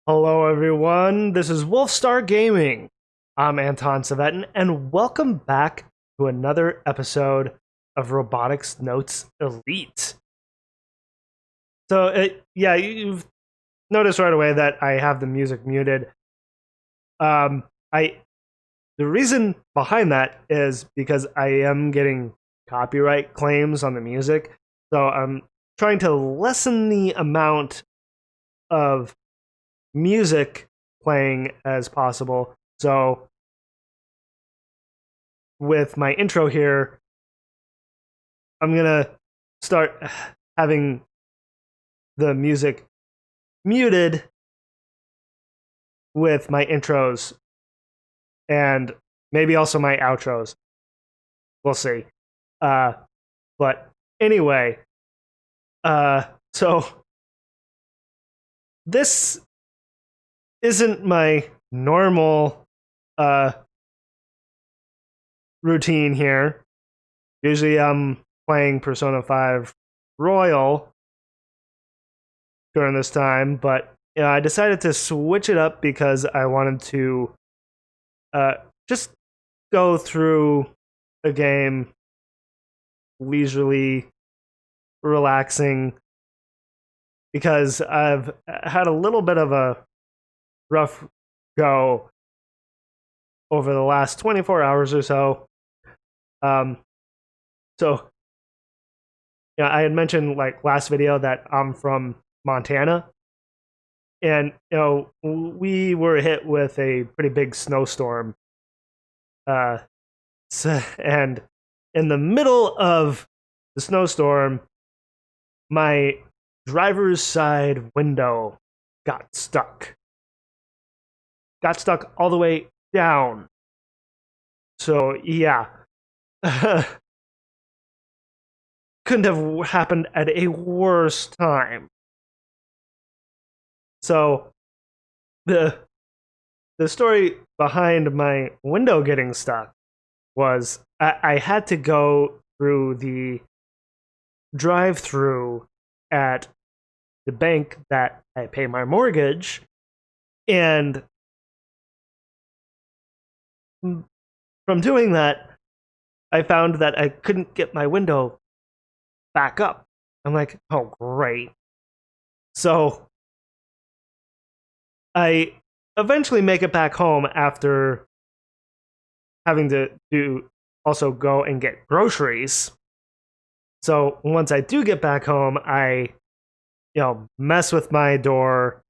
Hello, everyone. This is Wolfstar Gaming. I'm Anton Savetin, and welcome back to another episode of Robotics Notes Elite. So, you've noticed right away that I have the music muted. The reason behind that is because I am getting copyright claims on the music, so I'm trying to lessen the amount of music playing as possible. So with my intro here, I'm gonna start having the music muted with my intros and maybe also my outros. We'll see. But anyway, so this isn't my normal routine here. Usually I'm playing Persona 5 Royal during this time, but I decided to switch it up because I wanted to just go through a game leisurely, relaxing, because I've had a little bit of a rough go over the last 24 hours or so. So I had mentioned like last video that I'm from Montana, and we were hit with a pretty big snowstorm. And in the middle of the snowstorm, my driver's side window got stuck. Got stuck all the way down. So, yeah. Couldn't have happened at a worse time. So, the story behind my window getting stuck was I had to go through the drive-through at the bank that I pay my mortgage, and from doing that, I found that I couldn't get my window back up. I'm like, oh, great. So I eventually make it back home after having to also go and get groceries. So once I do get back home, I mess with my door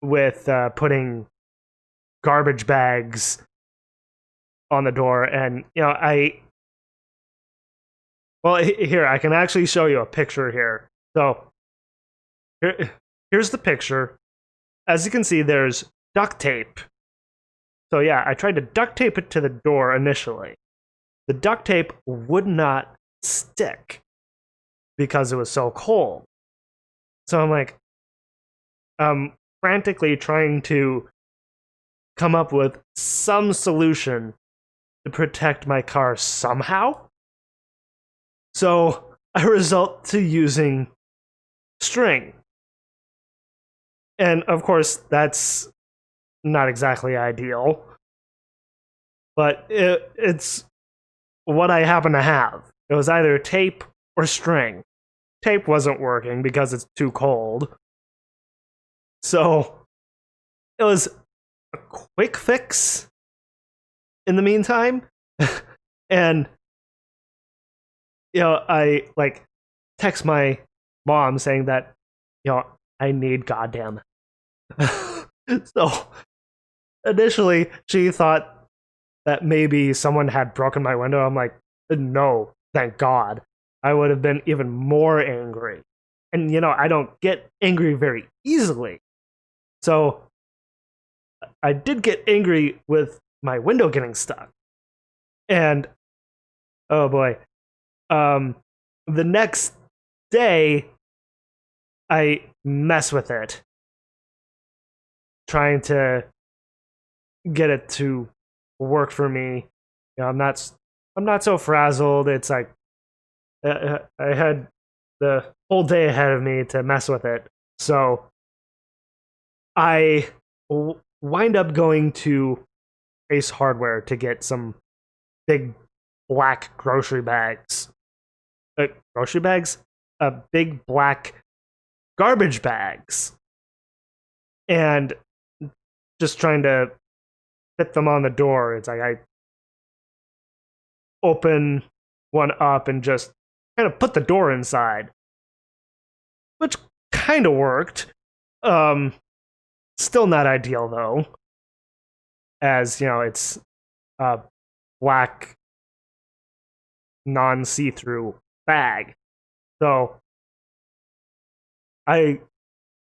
with putting garbage bags on the door, and here I can actually show you a picture here. So here's the picture. As you can see, there's duct tape. So yeah, I tried to duct tape it to the door initially. The duct tape would not stick because it was so cold. So I'm like, frantically trying to come up with some solution to protect my car somehow. So I result to using string. And of course, that's not exactly ideal, but it's what I happen to have. It was either tape or string. Tape wasn't working because it's too cold. So it was a quick fix in the meantime. And I text my mom saying that I need goddamn. So initially she thought that maybe someone had broken my window. I'm like, no, thank God. I would have been even more angry. And I don't get angry very easily. So I did get angry with my window getting stuck. And oh boy. The next day I mess with it, trying to get it to work for me. I'm not so frazzled. It's like I had the whole day ahead of me to mess with it. So I wind up going to Ace Hardware to get some big black grocery bags. Grocery bags? Big black garbage bags. And just trying to fit them on the door. It's like I open one up and just kind of put the door inside, which kind of worked. Still not ideal though, as you know, it's a black, non-see-through bag. So I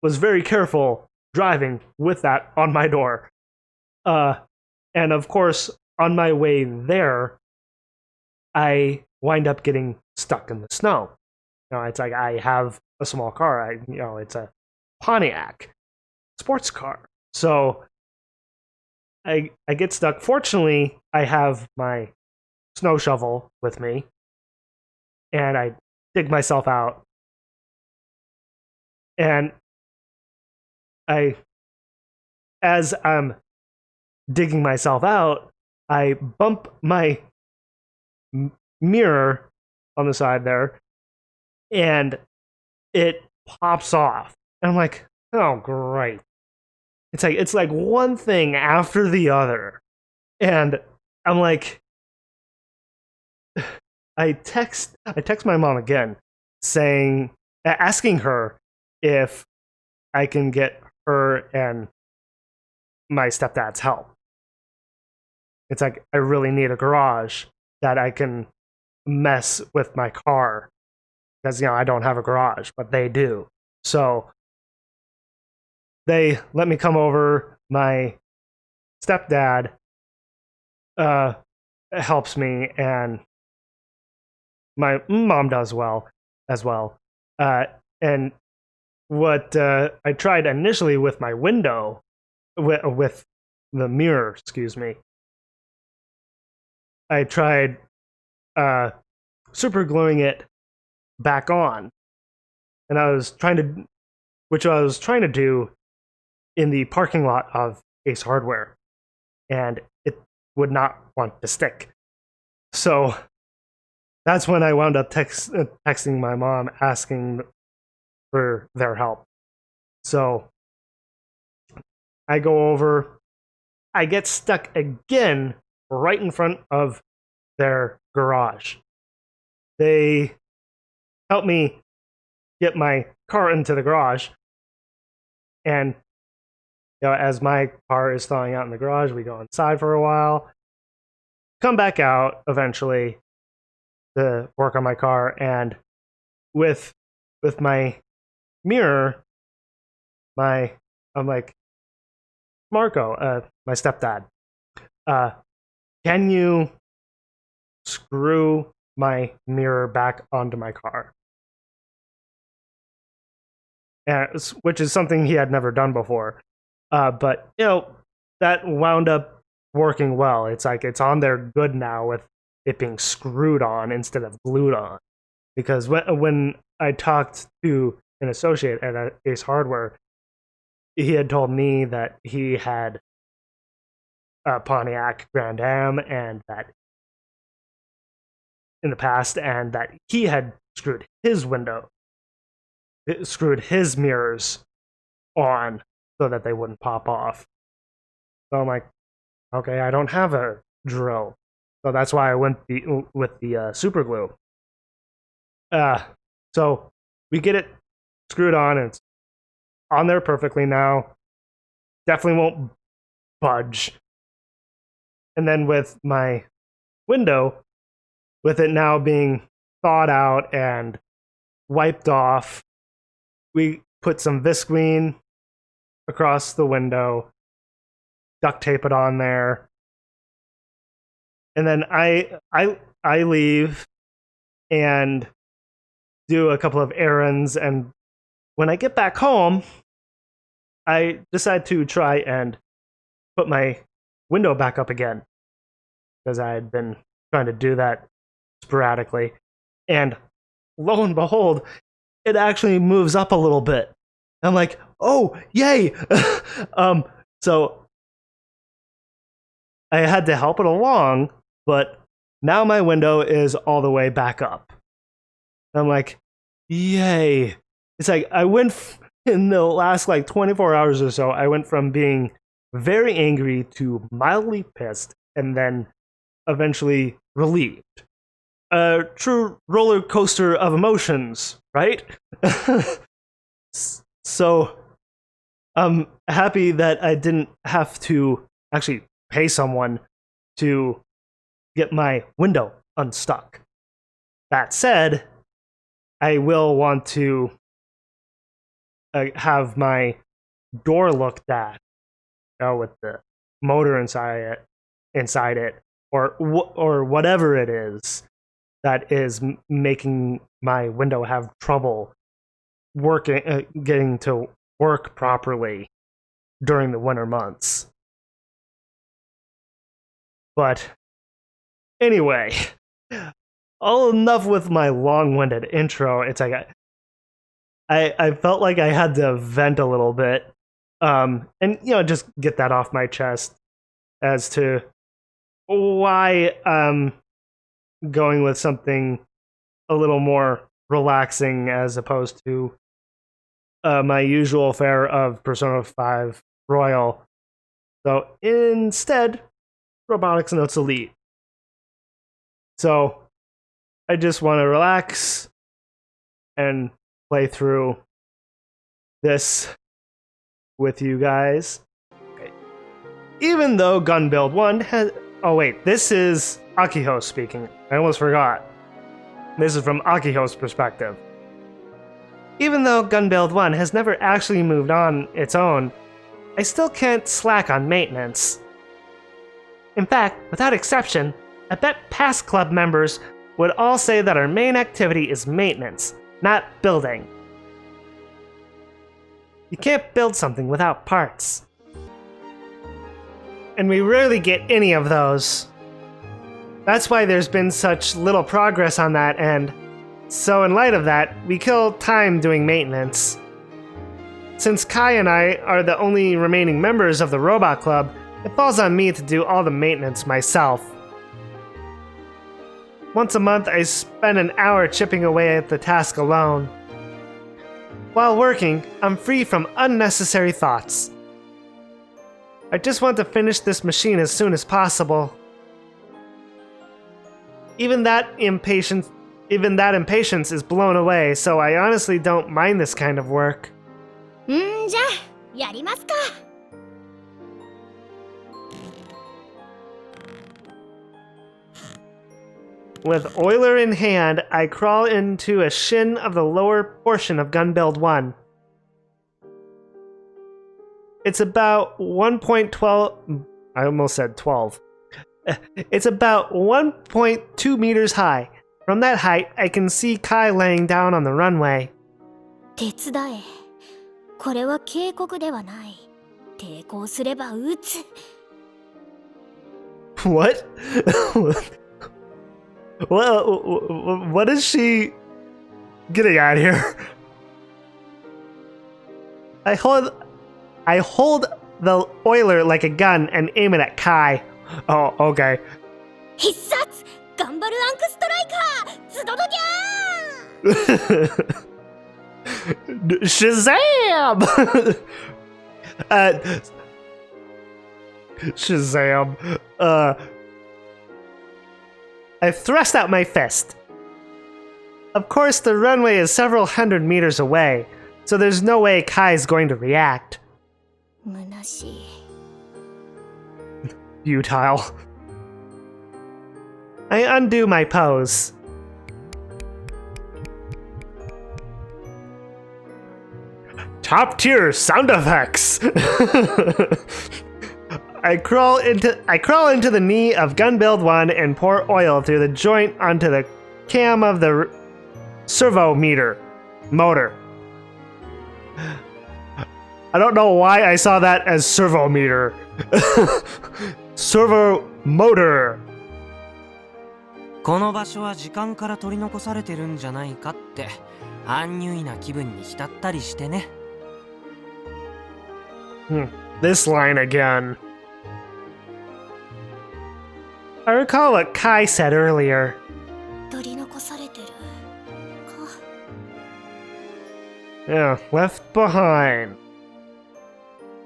was very careful driving with that on my door. And of course, on my way there, I wind up getting stuck in the snow. You know, it's like I have a small car. It's a Pontiac sports car. So I get stuck. Fortunately, I have my snow shovel with me, and I dig myself out. And as I'm digging myself out, I bump my mirror on the side there, and it pops off. And I'm like, oh, great. It's like one thing after the other. And I'm like, I text my mom again, asking her if I can get her and my stepdad's help. It's like I really need a garage that I can mess with my car, because I don't have a garage, but they do. So they let me come over. My stepdad helps me, and my mom does as well. And what I tried initially with my window, with the mirror, excuse me, I tried super gluing it back on, and I was trying to do in the parking lot of Ace Hardware, and it would not want to stick. So that's when I wound up texting my mom asking for their help. So I go over, I get stuck again right in front of their garage. They help me get my car into the garage, and as my car is thawing out in the garage, we go inside for a while, come back out eventually to work on my car, and with my mirror, I'm like, Marco, my stepdad, can you screw my mirror back onto my car? Which is something he had never done before. But that wound up working well. It's like it's on there good now with it being screwed on instead of glued on. Because when I talked to an associate at Ace Hardware, he had told me that he had a Pontiac Grand Am, and that in the past, and that he had screwed his mirrors on so that they wouldn't pop off. So I'm like, okay, I don't have a drill, so that's why I went with the super glue. So we get it screwed on, and it's on there perfectly now. Definitely won't budge. And then with my window, with it now being thawed out and wiped off, we put some Visqueen across the window, duct tape it on there, and then I leave and do a couple of errands. And when I get back home, I decide to try and put my window back up again, because I had been trying to do that sporadically. And lo and behold, it actually moves up a little bit. I'm like, Oh, yay! So I had to help it along, but now my window is all the way back up. I'm like, yay! It's like I went in the last like 24 hours or so. I went from being very angry to mildly pissed, and then eventually relieved. A true roller coaster of emotions, right? So I'm happy that I didn't have to actually pay someone to get my window unstuck. That said, I will want to have my door looked at, with the motor inside it, or whatever it is that is making my window have trouble working, getting to work properly during the winter months. But anyway, all enough with my long-winded intro. It's like I felt like I had to vent a little bit, and just get that off my chest as to why I'm going with something a little more relaxing as opposed to my usual fare of Persona 5 Royal. So instead, Robotics Notes Elite. So I just want to relax and play through this with you guys. Okay. Even though Gun Build 1 has... Oh wait, this is Akiho speaking. I almost forgot. This is from Akiho's perspective. Even though Gun Build 1 has never actually moved on its own, I still can't slack on maintenance. In fact, without exception, I bet past club members would all say that our main activity is maintenance, not building. You can't build something without parts. And we rarely get any of those. That's why there's been such little progress on that end. So in light of that, we kill time doing maintenance. Since Kai and I are the only remaining members of the Robot Club, it falls on me to do all the maintenance myself. Once a month, I spend an hour chipping away at the task alone. While working, I'm free from unnecessary thoughts. I just want to finish this machine as soon as possible. Even that impatience is blown away, so I honestly don't mind this kind of work. じゃあ、やりますか。With oiler in hand, I crawl into a shin of the lower portion of Gun Build 1. It's about 1.12... I almost said 12. It's about 1.2 meters high. From that height, I can see Kai laying down on the runway. 手伝え。これは警告ではない。抵抗すれば撃つ。What? What is she getting at here? I hold the oiler like a gun and aim it at Kai. Oh, okay. 必殺頑張るアンクストライカーズドドギャー Shazam! Shazam. I thrust out my fist. Of course, the runway is several hundred meters away, so there's no way Kai's going to react. 虚しい。 Futile. I undo my pose. Top tier sound effects. I crawl into the knee of Gun Build 1 and pour oil through the joint onto the cam of the servo motor. I don't know why I saw that as servo meter. Servo motor. この場所は時間から取り残されてるんじゃないかってアンニュイな気分に浸ったりしてね。This line again. I recall what Kai said earlier. 取り残されてるか。 Yeah, left behind.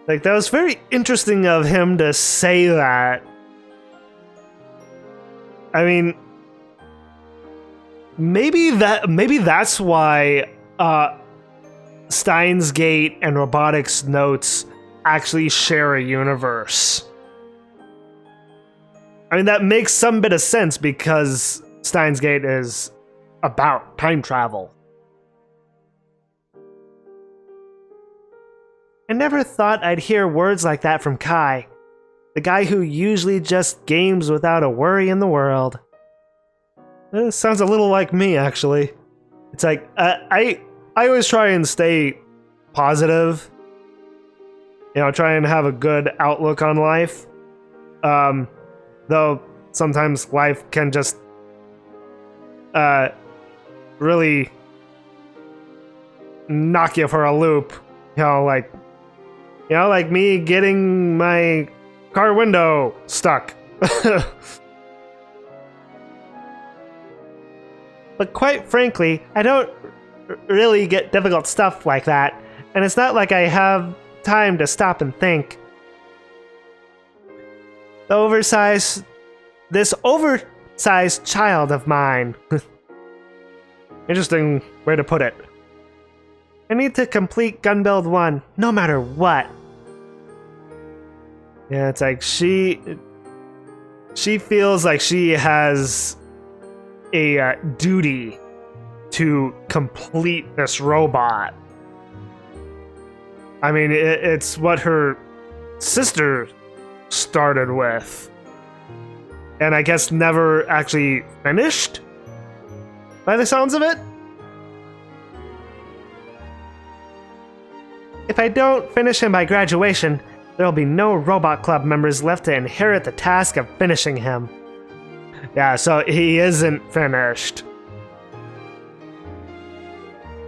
Like, that was very interesting of him to say that. I mean, maybe that's why Steins Gate and Robotics notes actually share a universe. I mean, that makes some bit of sense because Steins Gate is about time travel. I never thought I'd hear words like that from Kai, the guy who usually just games without a worry in the world. It sounds a little like me, actually. It's like, I always try and stay positive. You know, try and have a good outlook on life. Though sometimes life can just really knock you for a loop. You know, like me getting my car window stuck. But quite frankly, I don't really get difficult stuff like that, and it's not like I have time to stop and think. This oversized child of mine. Interesting way to put it. I need to complete Gun Build 1, no matter what. Yeah, it's like she feels like she has a duty to complete this robot. I mean, it's what her sister started with, and I guess never actually finished, by the sounds of it. If I don't finish him by graduation, there'll be no Robot Club members left to inherit the task of finishing him. Yeah, so he isn't finished.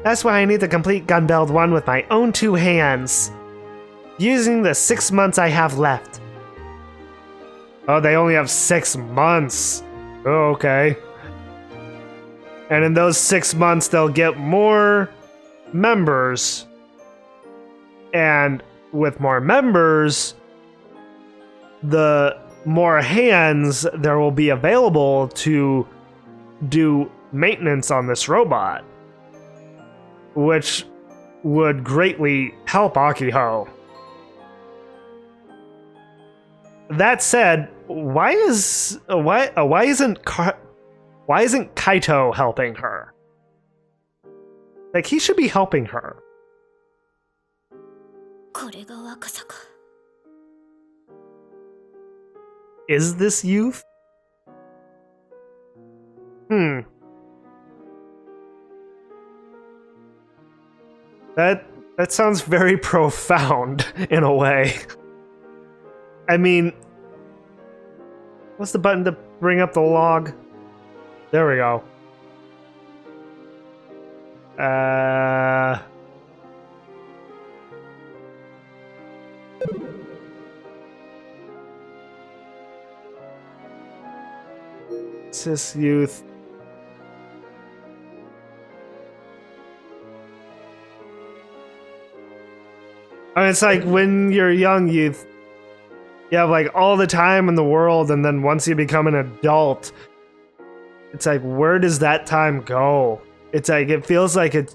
That's why I need to complete Gun Build 1 with my own 2 hands, using the 6 months I have left. Oh, they only have 6 months. Oh, okay. And in those 6 months, they'll get more members. And with more members, the more hands there will be available to do maintenance on this robot, which would greatly help Akiho. That said, why isn't Kaito helping her? Like, he should be helping her. これが若さか。 Is this youth? That sounds very profound in a way. I mean, what's the button to bring up the log? There we go. Cis youth. I mean, it's like when you're young, you have like all the time in the world, and then once you become an adult, it's like, where does that time go? It's like, it feels like it.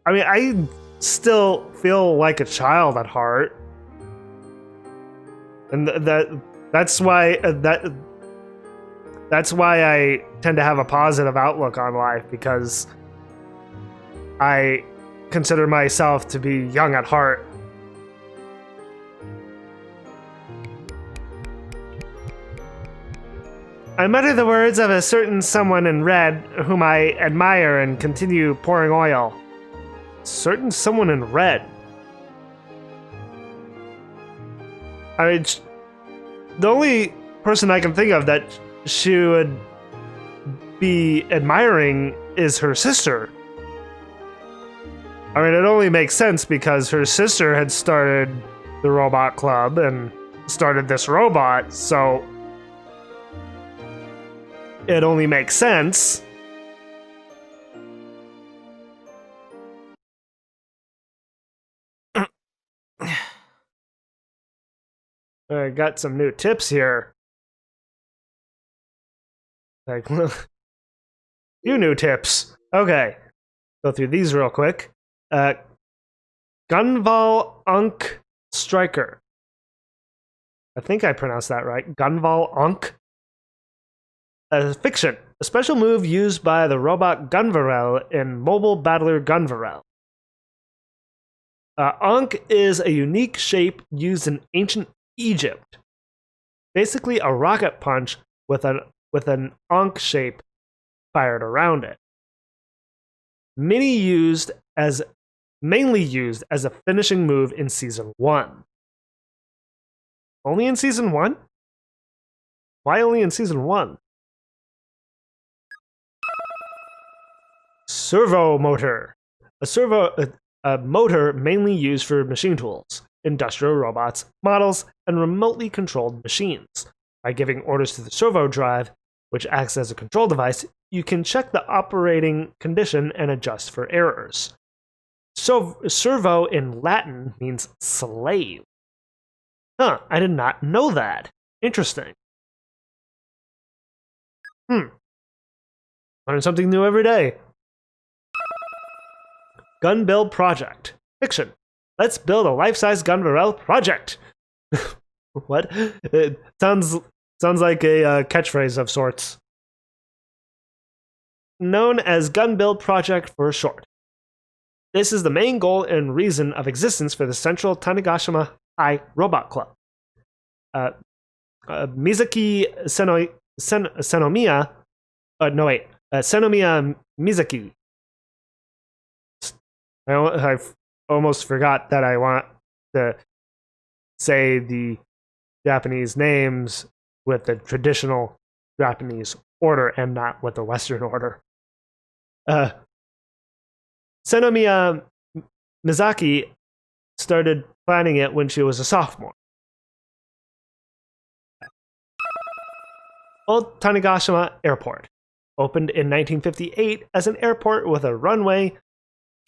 I mean, I still feel like a child at heart, and that's why That's why I tend to have a positive outlook on life, because I consider myself to be young at heart. I mutter the words of a certain someone in red whom I admire and continue pouring oil. Certain someone in red? I mean, the only person I can think of that she would be admiring is her sister. I mean, it only makes sense because her sister had started the robot club and started this robot, so it only makes sense. I got some new tips here. Like, few new tips. Okay, go through these real quick. Gunval Unk Striker. I think I pronounced that right. Gunval Unk. Fiction. A special move used by the robot Gunvarel in Mobile Battler Gunvarel. Ankh is a unique shape used in ancient Egypt. Basically a rocket punch with an Ankh shape fired around it. Mainly used as a finishing move in Season 1. Only in Season 1? Why only in Season 1? Servo motor. A motor mainly used for machine tools, industrial robots, models, and remotely controlled machines. By giving orders to the servo drive, which acts as a control device, you can check the operating condition and adjust for errors. So, servo in Latin means slave. Huh, I did not know that. Interesting. Learn something new every day. Gun build project. Fiction. Let's build a life-size Gunvarel project. What? It sounds like a catchphrase of sorts. Known as Gun Build Project for short. This is the main goal and reason of existence for the Central Tanegashima High Robot Club. Mizaki Senomiya Mizaki. I almost forgot that I want to say the Japanese names with the traditional Japanese order and not with the Western order. Senomiya Mizaki started planning it when she was a sophomore. Old Tanegashima Airport opened in 1958 as an airport with a runway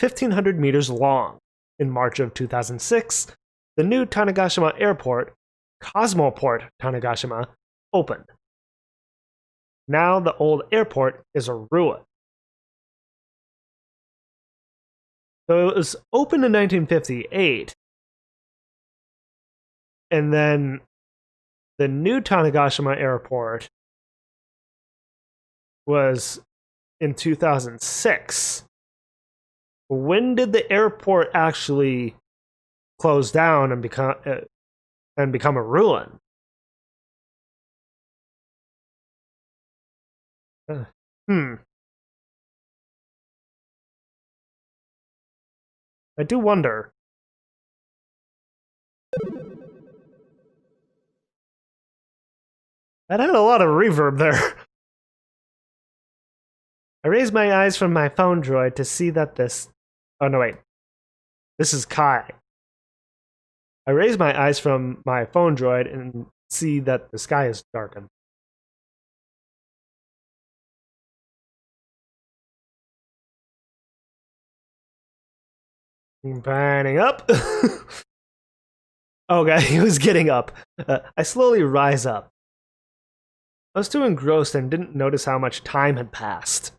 1,500 meters long. In March of 2006, the new Tanegashima Airport, Cosmoport Tanegashima, opened. Now the old airport is a ruin. So it was opened in 1958, and then the new Tanegashima Airport was in 2006. When did the airport actually close down and become a ruin? I do wonder. That had a lot of reverb there. I raised my eyes from my phone droid to see that this... Oh, no, wait. This is Kai. I raised my eyes from my phone droid and see that the sky is darkened. Panning up. Okay, he was getting up. I slowly rise up. I was too engrossed and didn't notice how much time had passed.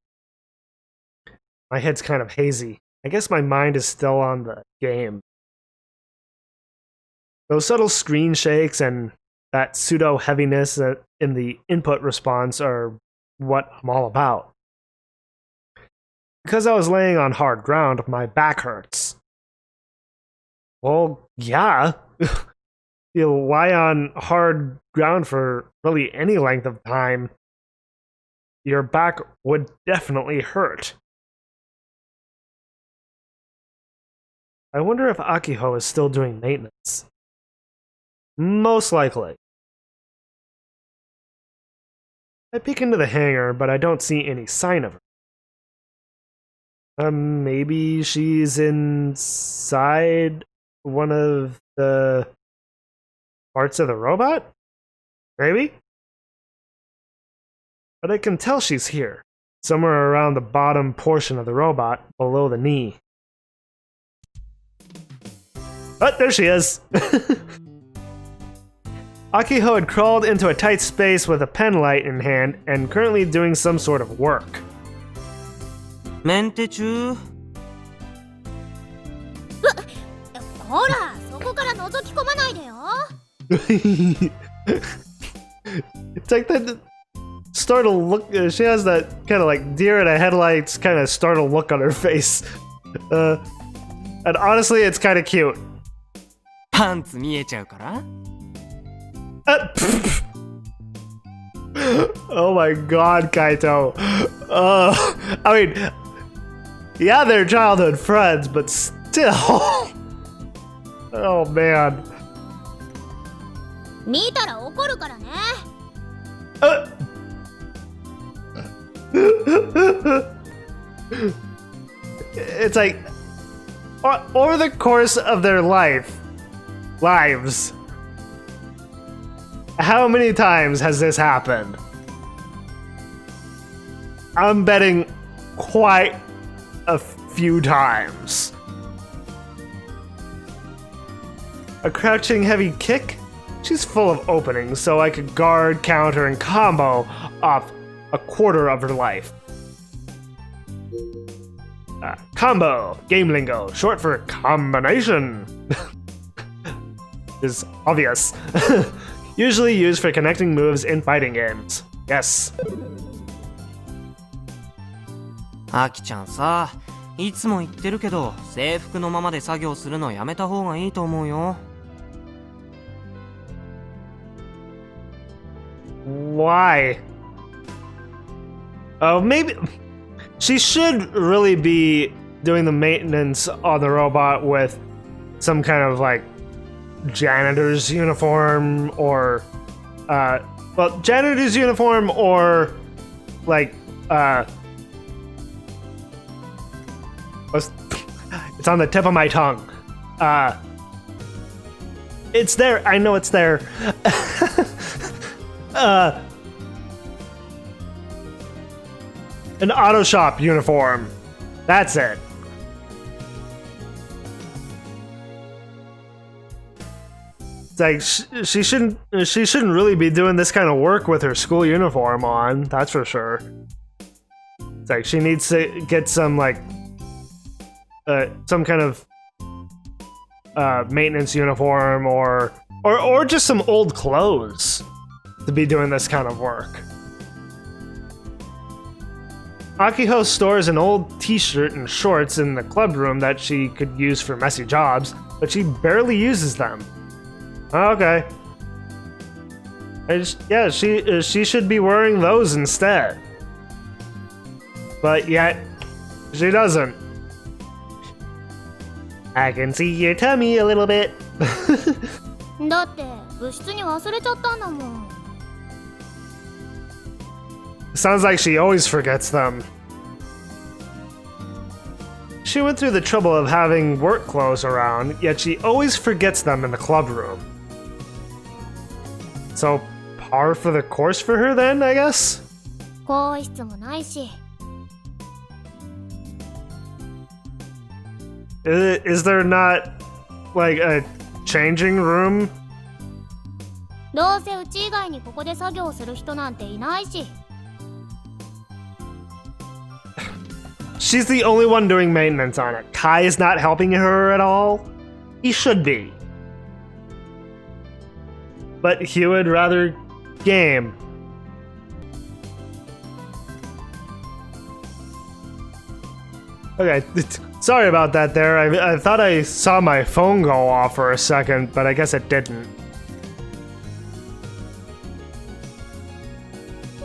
My head's kind of hazy. I guess my mind is still on the game. Those subtle screen shakes and that pseudo-heaviness in the input response are what I'm all about. Because I was laying on hard ground, my back hurts. Well, yeah. You lie on hard ground for really any length of time, your back would definitely hurt. I wonder if Akiho is still doing maintenance. Most likely. I peek into the hangar, but I don't see any sign of her. Maybe she's inside one of the parts of the robot? Maybe? But I can tell she's here, somewhere around the bottom portion of the robot, below the knee. Oh, there she is! Akiho had crawled into a tight space with a pen light in hand and currently doing some sort of work. メンテ中ほら、そこから覗き込まないでよ。It's like that startled look. She has that kind of like deer in the headlights kind of startled look on her face. And honestly, it's kind of cute. パンツ見えちゃうから Oh my god, Kaito. I mean, yeah, they're childhood friends, but still. Oh man. 見たら怒るからね。It's like, over the course of their lives, how many times has this happened? I'm betting quite a few times. A crouching heavy kick? She's full of openings, so I could guard, counter, and combo off a quarter of her life. Combo, game lingo, short for combination. Is obvious. Usually used for connecting moves in fighting games. Yes. アキちゃんさ、いつも言ってるけど制服のままで作業するのやめた方がいいと思うよ。Why? Oh, maybe she should really be doing the maintenance on the robot with some kind of like janitor's uniform or well, janitor's uniform or like it's on the tip of my tongue. It's there. I know it's there. An auto shop uniform. That's it. It's like she shouldn't really be doing this kind of work with her school uniform on. That's for sure. It's like she needs to get some like some kind of maintenance uniform or just some old clothes to be doing this kind of work. Akiho stores an old t-shirt and shorts in the club room that she could use for messy jobs, but she barely uses them. Okay. Yeah, she should be wearing those instead. But yet, she doesn't. I can see your tummy a little bit. だって部室に忘れちゃったんだもん。Sounds like she always forgets them. She went through the trouble of having work clothes around, yet she always forgets them in the club room. So, par for the course for her then, I guess? 更衣室もないし。Is there not, like, a changing room? どうせうち以外にここで作業する人なんていないし。She's the only one doing maintenance on it. Kai is not helping her at all. He should be. But he would rather game. Okay, sorry about that there. I thought I saw my phone go off for a second, but I guess it didn't.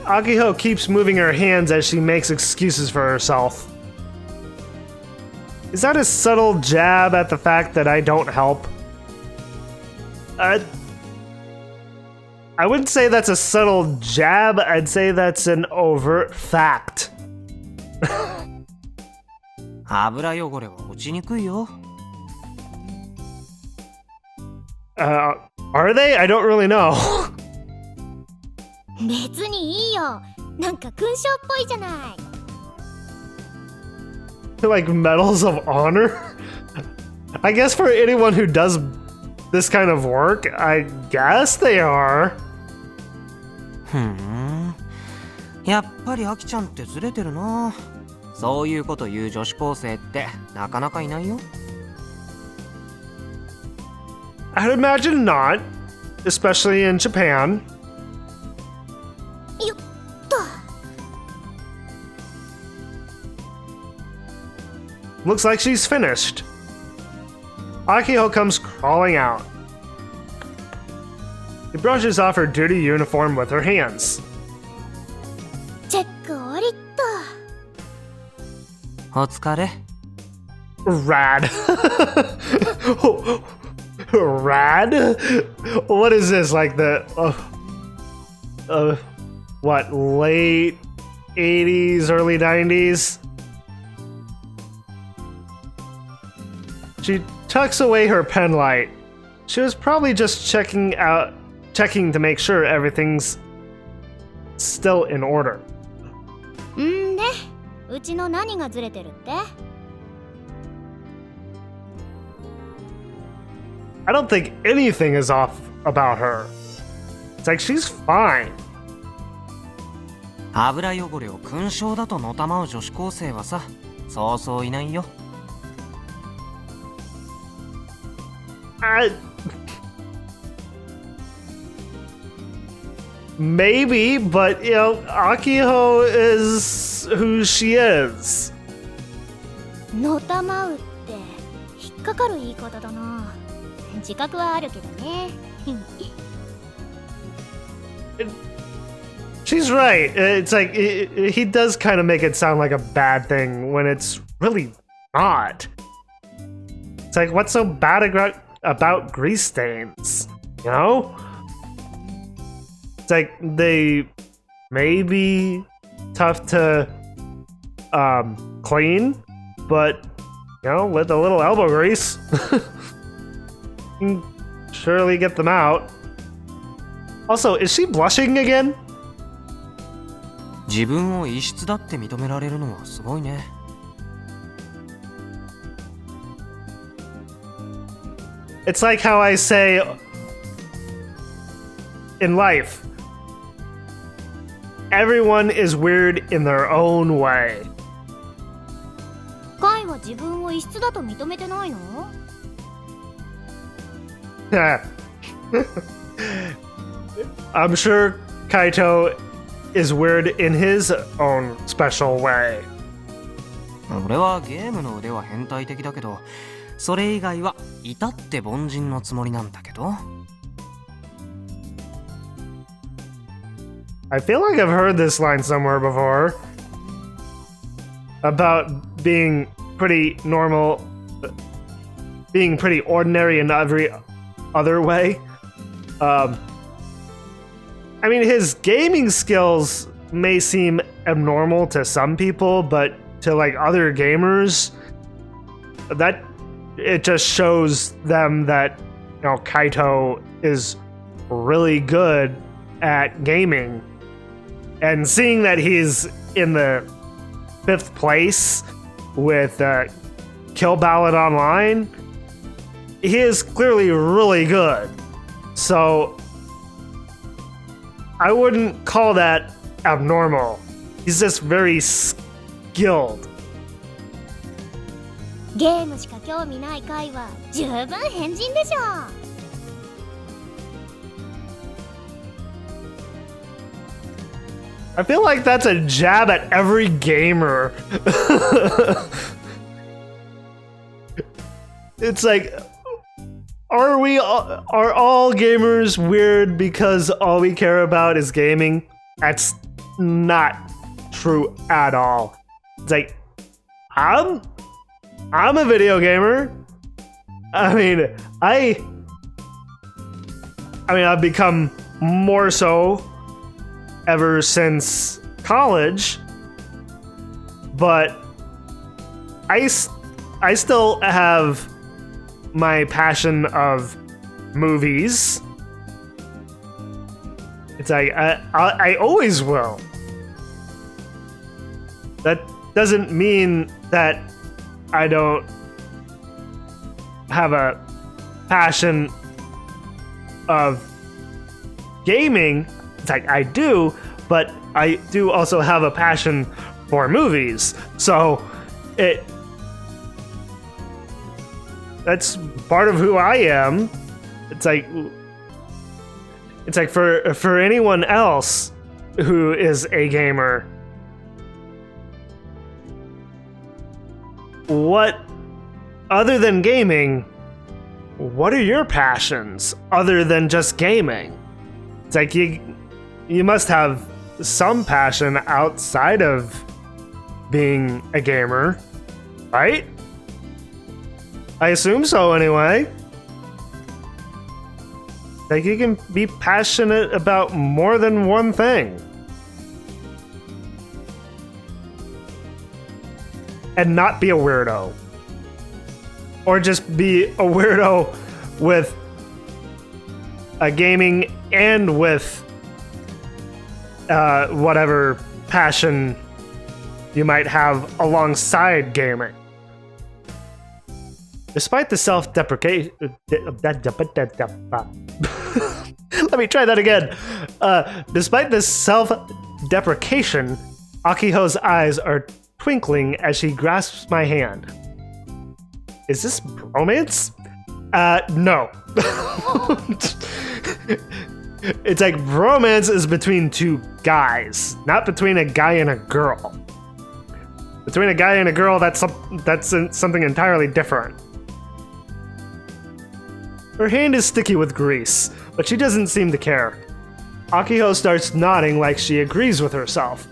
Akiho keeps moving her hands as she makes excuses for herself. Is that a subtle jab at the fact that I don't help? I wouldn't say that's a subtle jab, I'd say that's an overt fact. 油汚れは落ちにくいよ。Are they? I don't really know. 別にいいよ。なんか勲章っぽいじゃない。Like medals of honor? I guess for anyone who does this kind of work, I guess they are. やっぱりアキちゃんってずれてるな。そういうこと言う女子高生ってなかなかいないよ。I'd imagine not, especially in Japan. よっと。Looks like she's finished. Akiho comes crawling out. She brushes off her duty uniform with her hands. チェック終わりっと。お疲れ。Rad. Rad? What is this? Like the what, late 80s, early 90s? She tucks away her pen light. She was probably just checking to make sure everything's still in order. んで、うちの何がずれてるって？ I don't think anything is off about her. It's like she's fine. 油汚れを勲章だとのたまう女子高生はさ、そうそういないよ。Maybe, but you know, Akiho is who she is. のたまうって引っかかる言い方だな。自覚はあるけどね。She's right. It's like he does kind of make it sound like a bad thing when it's really not. It's like, what's so bad about grease stains? You know? It's like they may be tough to clean, but you know, with a little elbow grease, you can surely get them out. Also, is she blushing again? 自分を異質だって認められるのはすごいね。It's like how I say in life, everyone is weird in their own way. カイは自分を異質だと認めてないの？ I'm sure Kaito is weird in his own special way. 俺はゲームの腕は変態的だけど、それ以外は至って凡人のつもりなんだけど。I feel like I've heard this line somewhere before. About being pretty normal, being pretty ordinary in every other way. I mean, his gaming skills may seem abnormal to some people, but to like other gamers, that it just shows them that, you know, Kaito is really good at gaming. And seeing that he's in the 5th place with Kill Ballad Online, he is clearly really good. So I wouldn't call that abnormal. He's just very skilled. ゲームしか興味ないカイは十分変人でしょ。I feel like that's a jab at every gamer. It's like, are all gamers weird because all we care about is gaming? That's not true at all. It's like, I'm a video gamer. I mean, I've become more so ever since college, but I still have my passion of movies. It's like I always will. That doesn't mean that I don't have a passion of gaming. It's like I do, but I do also have a passion for movies. So that's part of who I am. It's like for anyone else who is a gamer, what other than gaming, what are your passions other than just gaming? It's like you must have some passion outside of being a gamer, right? I assume so anyway. Like you can be passionate about more than one thing. And not be a weirdo. Or just be a weirdo with a gaming and with whatever passion you might have alongside gaming. Despite the self-deprecation... Let me try that again. Despite the self-deprecation, Akiho's eyes are twinkling as she grasps my hand. Is this romance? No. It's like romance is between two guys, not between a guy and a girl. Between a guy and a girl, that's something entirely different. Her hand is sticky with grease, but she doesn't seem to care. Akiho starts nodding like she agrees with herself.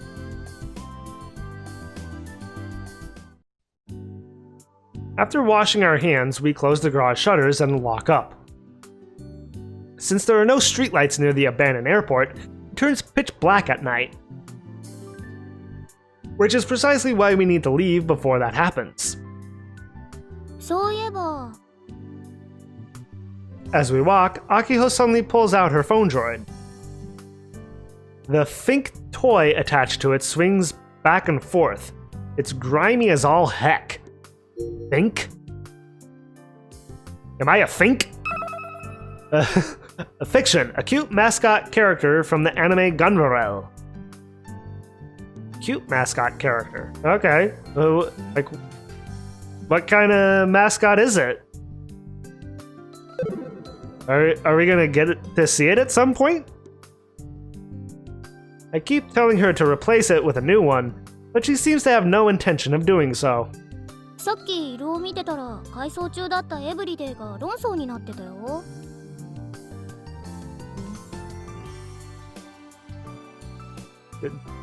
After washing our hands, we close the garage shutters and lock up. Since there are no streetlights near the abandoned airport, it turns pitch black at night. Which is precisely why we need to leave before that happens. そういえば As we walk, Akiho suddenly pulls out her phone droid. The Fink toy attached to it swings back and forth. It's grimy as all heck. Fink? Am I a Fink? A fiction, a cute mascot character from the anime Gunrel. Cute mascot character. Okay. Like, what kind of mascot is it? Are we gonna get to see it at some point? I keep telling her to replace it with a new one, but she seems to have no intention of doing so. さっき色を見てたら改装中だったエブリデイが論争になってたよ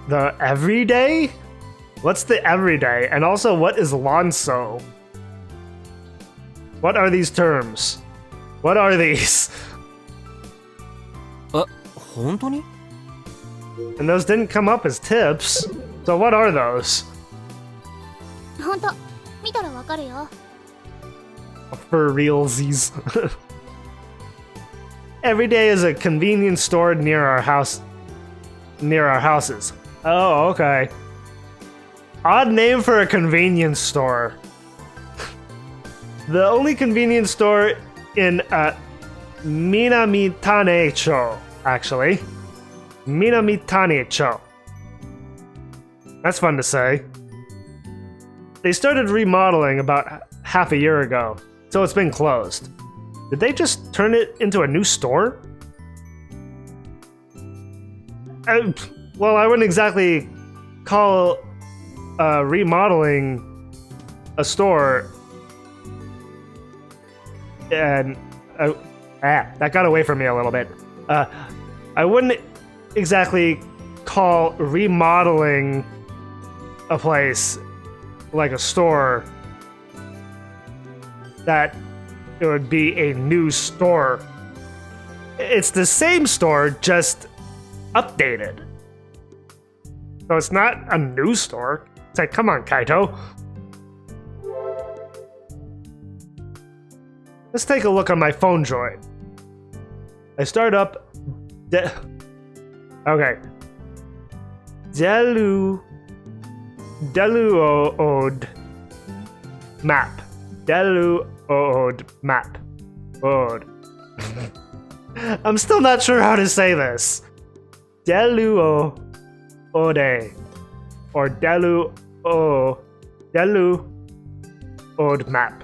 The everyday? What's the everyday? And also, what is Lonso? What are these terms? What are these? 本当に? And those didn't come up as tips. So what are those? ほんと見たらわかるよ For realsies. Every day is a convenience store near our house. Near our houses. Oh, okay. Odd name for a convenience store. The only convenience store in Minamitane-cho, actually. Minamitane-cho. That's fun to say. They started remodeling about half a year ago, so it's been closed. Did they just turn it into a new store? Well, I wouldn't exactly call remodeling a store. And that got away from me a little bit. I wouldn't exactly call remodeling a place like a store that it would be a new store. It's the same store, just updated. So it's not a new store. It's like, come on, Kaito. Let's take a look on my phone droid. I start up. Okay. Deluode map. Deluode map. Ode. I'm still not sure how to say this. Deluode or Deluode map.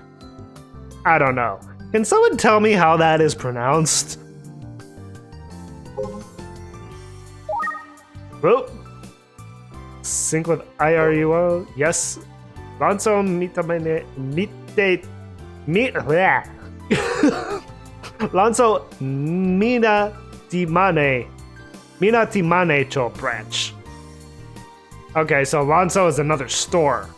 I don't know. Can someone tell me how that is pronounced? Oh. Sync with IRUO. Yes. Lanzo Lanzo Minatimane Cho branch. Okay, so Lanzo is another store.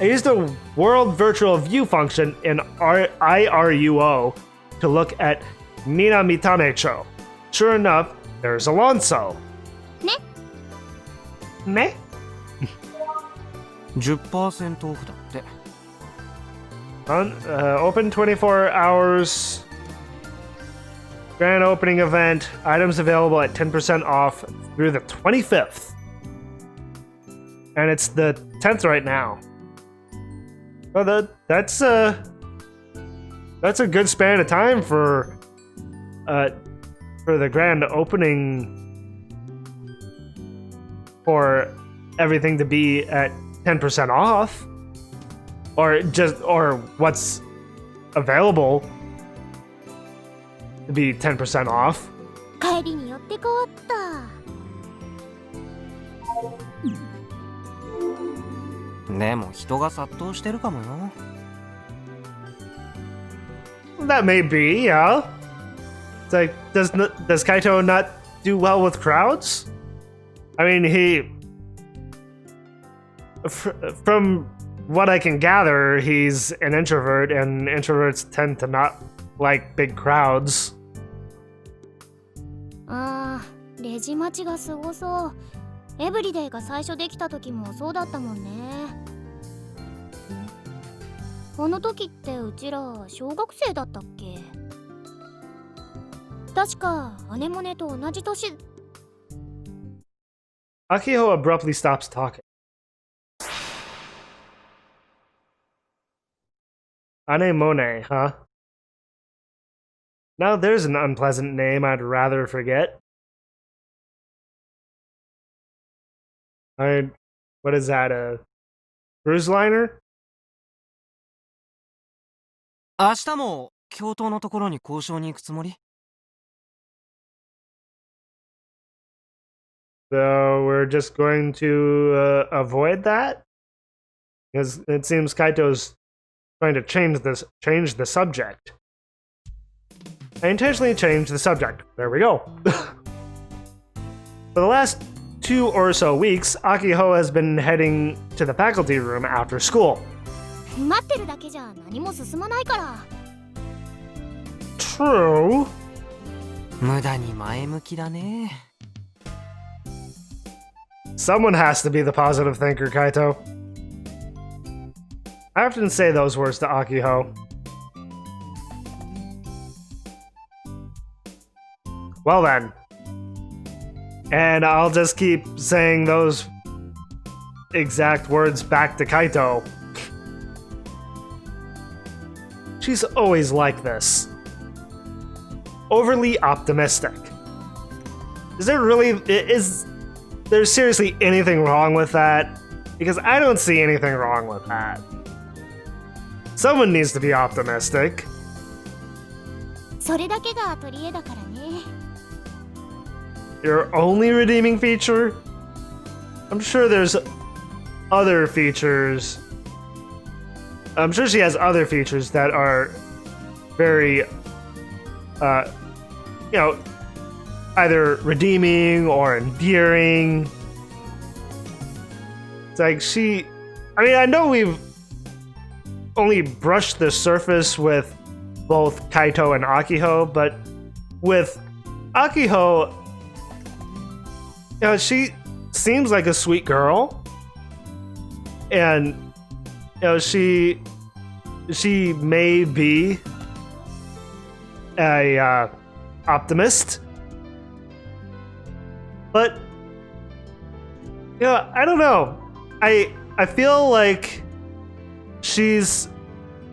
I used the World Virtual View function in IRUO to look at Minamitane-cho. Sure enough, there's Alonso. Ne? 10% オフだって。Open 24 hours. Grand opening event. Items available at 10% off through the 25th. And it's the 10th right now. Well, that's a good span of time for the grand opening for everything to be at 10% off, or what's available to be 10% off. 帰りに寄ってこうっと。でも人が殺到してるかもよ。That may be, yeah. It's like, does Kaito not do well with crowds? I mean, from what I can gather, he's an introvert, and introverts tend to not like big crowds. ああ、レジ待ちがすごそう。エブリデイが最初できた時もそうだったもんね。この時ってうちら小学生だったっけ？確か姉もねと同じ年。Akiho abruptly stops talking. Anemone, huh? Now there's an unpleasant name I'd rather forget. What is that, a cruise liner? 明日も教頭のところに交渉に行くつもり？ So we're just going to avoid that? Because it seems Kaito's trying to change the subject. I intentionally changed the subject. There we go. For the last 2 or so weeks, Akiho has been heading to the faculty room after school. 待ってるだけじゃ何も進まないから。True. 無駄に前向きだね。Someone has to be the positive thinker, Kaito. I often say those words to Akiho. Well then. And I'll just keep saying those exact words back to Kaito. She's always like this. Overly optimistic. Is there seriously anything wrong with that? Because I don't see anything wrong with that. Someone needs to be optimistic. それだけが取り柄だからね。Your only redeeming feature? I'm sure there's other features. I'm sure she has other features that are very, either redeeming or endearing. It's like I know we've only brushed the surface with both Kaito and Akiho, but with Akiho, she seems like a sweet girl, and she she may be a optimist, but I don't know. I feel like she's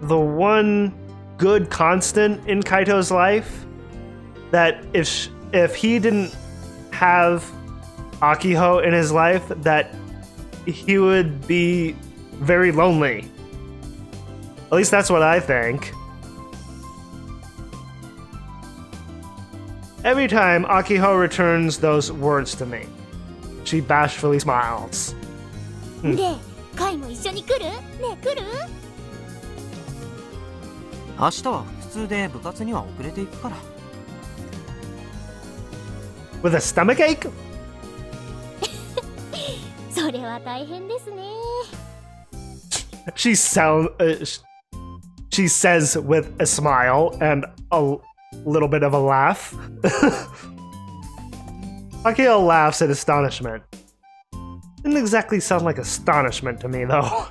the one good constant in Kaito's life. That if he didn't have Akiho in his life, that he would be very lonely. At least that's what I think. Every time Akiho returns those words to me, she bashfully smiles. で、カイも一緒に来る？ねえ、来る？明日は普通で部活には遅れていくから。With a stomach ache? それは大変ですね。She says with a smile and a little bit of a laugh. Akiho laughs at astonishment. Didn't exactly sound like astonishment to me, though.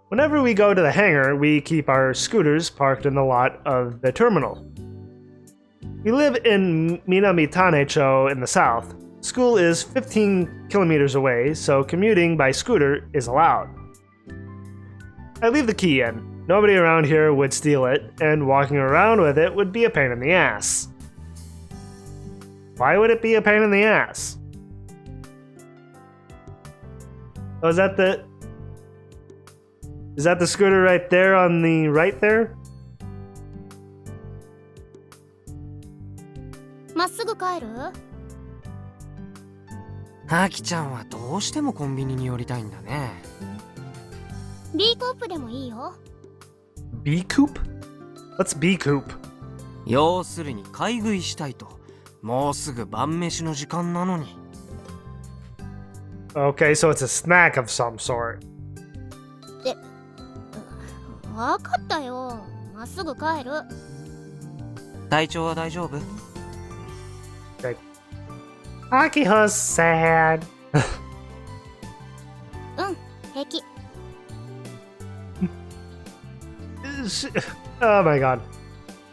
Whenever we go to the hangar, we keep our scooters parked in the lot of the terminal. We live in Minamitanecho in the south. School is 15 kilometers away, so commuting by scooter is allowed. I leave the key in. Nobody around here would steal it, and walking around with it would be a pain in the ass. Why would it be a pain in the ass? Oh, is that the scooter right there on the right there? まっすぐ帰る？アキちゃんはどうしてもコンビニに寄りたいんだね。B コープでもいいよ。B coop? What's B coop? 要するに買い食いしたいと。もうすぐ晩飯の時間なのに。Okay, so it's a snack of some sort. わかったよ。まっすぐ帰る。体調は大丈夫？ Okay. Akiho's sad. うん、平気。Oh my god.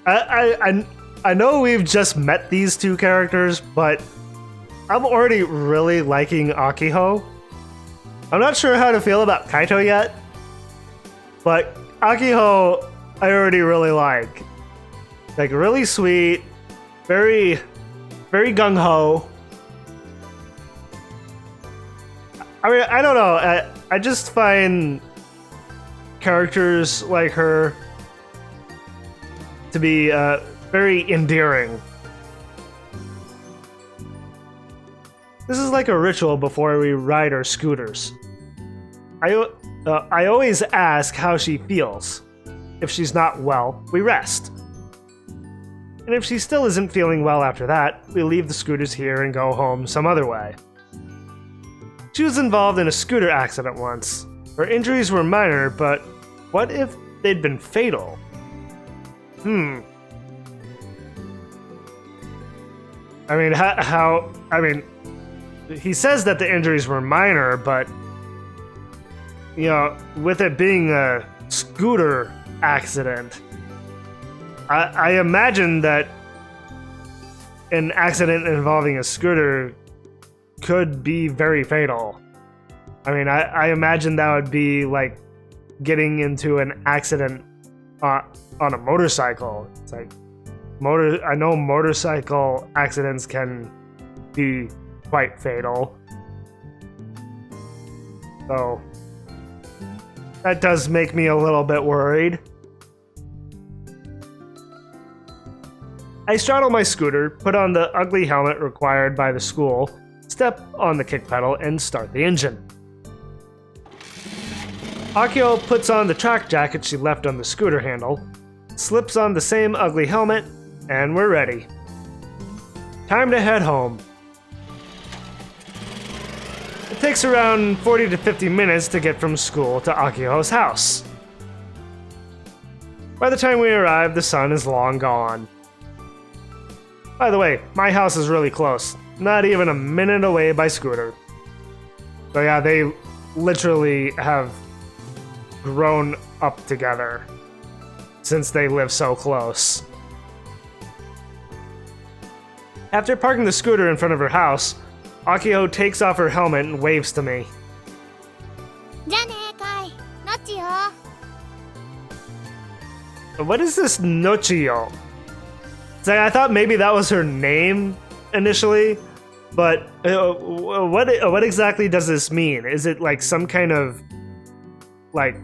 I know we've just met these two characters, but I'm already really liking Akiho. I'm not sure how to feel about Kaito yet, but Akiho I already really like. Like, really sweet, very gung-ho. I mean, I don't know, I just find characters like her to be very endearing. This is like a ritual before we ride our scooters. I always ask how she feels. If she's not well, we rest. And if she still isn't feeling well after that, we leave the scooters here and go home some other way. She was involved in a scooter accident once. Her injuries were minor, but what if they'd been fatal? I mean, I mean, he says that the injuries were minor, but, you know, with it being a scooter accident, I imagine that an accident involving a scooter could be very fatal. I mean, I imagine that would be like getting into an accident on a motorcycle. It's like, I know motorcycle accidents can be quite fatal. So that does make me a little bit worried. I straddle my scooter, put on the ugly helmet required by the school, step on the kick pedal, and start the engine. Akiho puts on the track jacket she left on the scooter handle, slips on the same ugly helmet, and we're ready. Time to head home. It takes around 40 to 50 minutes to get from school to Akiho's house. By the time we arrive, the sun is long gone. By the way, my house is really close, not even a minute away by scooter. So yeah, they literally have grown up together since they live so close. After parking the scooter in front of her house, Akiho takes off her helmet and waves to me. じゃあねカイノッチよ What is this Nochiyo? It's like, I thought maybe that was her name initially, but what exactly does this mean? Is it like some kind of like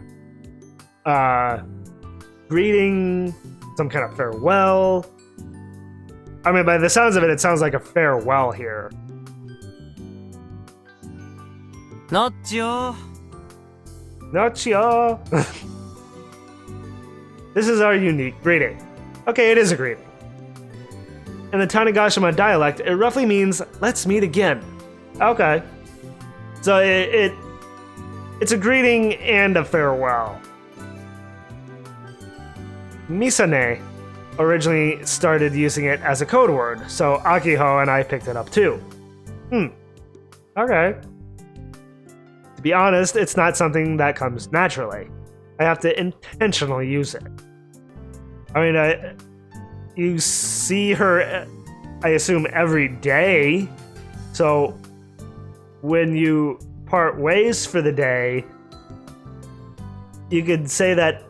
greeting, some kind of farewell? I mean, by the sounds of it, it sounds like a farewell here. ノッチよ Nochiyo! This is our unique greeting. Okay, it is a greeting. In the Tanegashima dialect, it roughly means, let's meet again. Okay. So it's a greeting and a farewell. Misane originally started using it as a code word, so Akiho and I picked it up too. Okay. To be honest, it's not something that comes naturally. I have to intentionally use it. I mean, you see her, I assume, every day. So when you part ways for the day, you could say that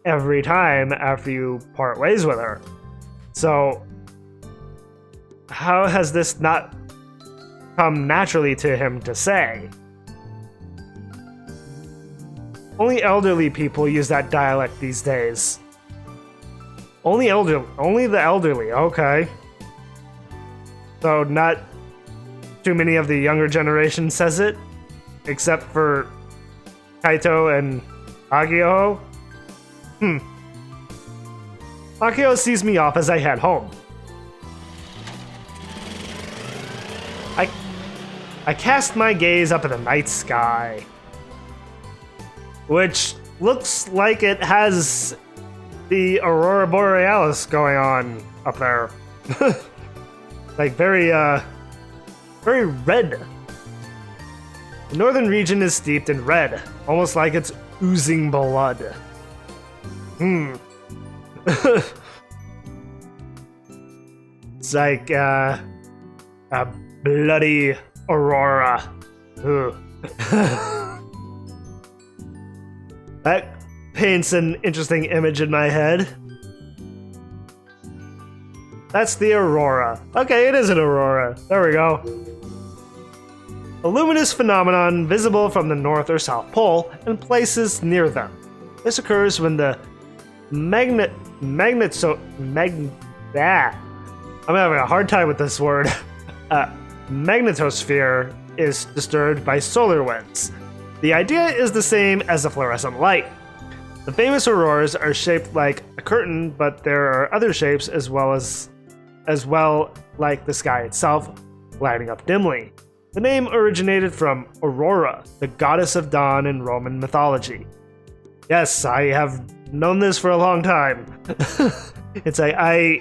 every time after you part ways with her. So how has this not come naturally to him to say? Only elderly people use that dialect these days. Only the elderly, okay. So not too many of the younger generation says it, except for Kaito and Akiho. Akiho sees me off as I head home. I cast my gaze up at the night sky, which looks like it has the Aurora Borealis going on up there. Like very red. The northern region is steeped in red, almost like it's oozing blood. It's like a bloody aurora. That paints an interesting image in my head. That's the aurora. Okay, it is an aurora. There we go. A luminous phenomenon visible from the North or South Pole and places near them. This occurs when the I'm having a hard time with this word. Magnetosphere is disturbed by solar winds. The idea is the same as the fluorescent light. The famous auroras are shaped like a curtain, but there are other shapes as well like the sky itself, lighting up dimly. The name originated from Aurora, the goddess of dawn in Roman mythology. Yes, I have known this for a long time. It's like I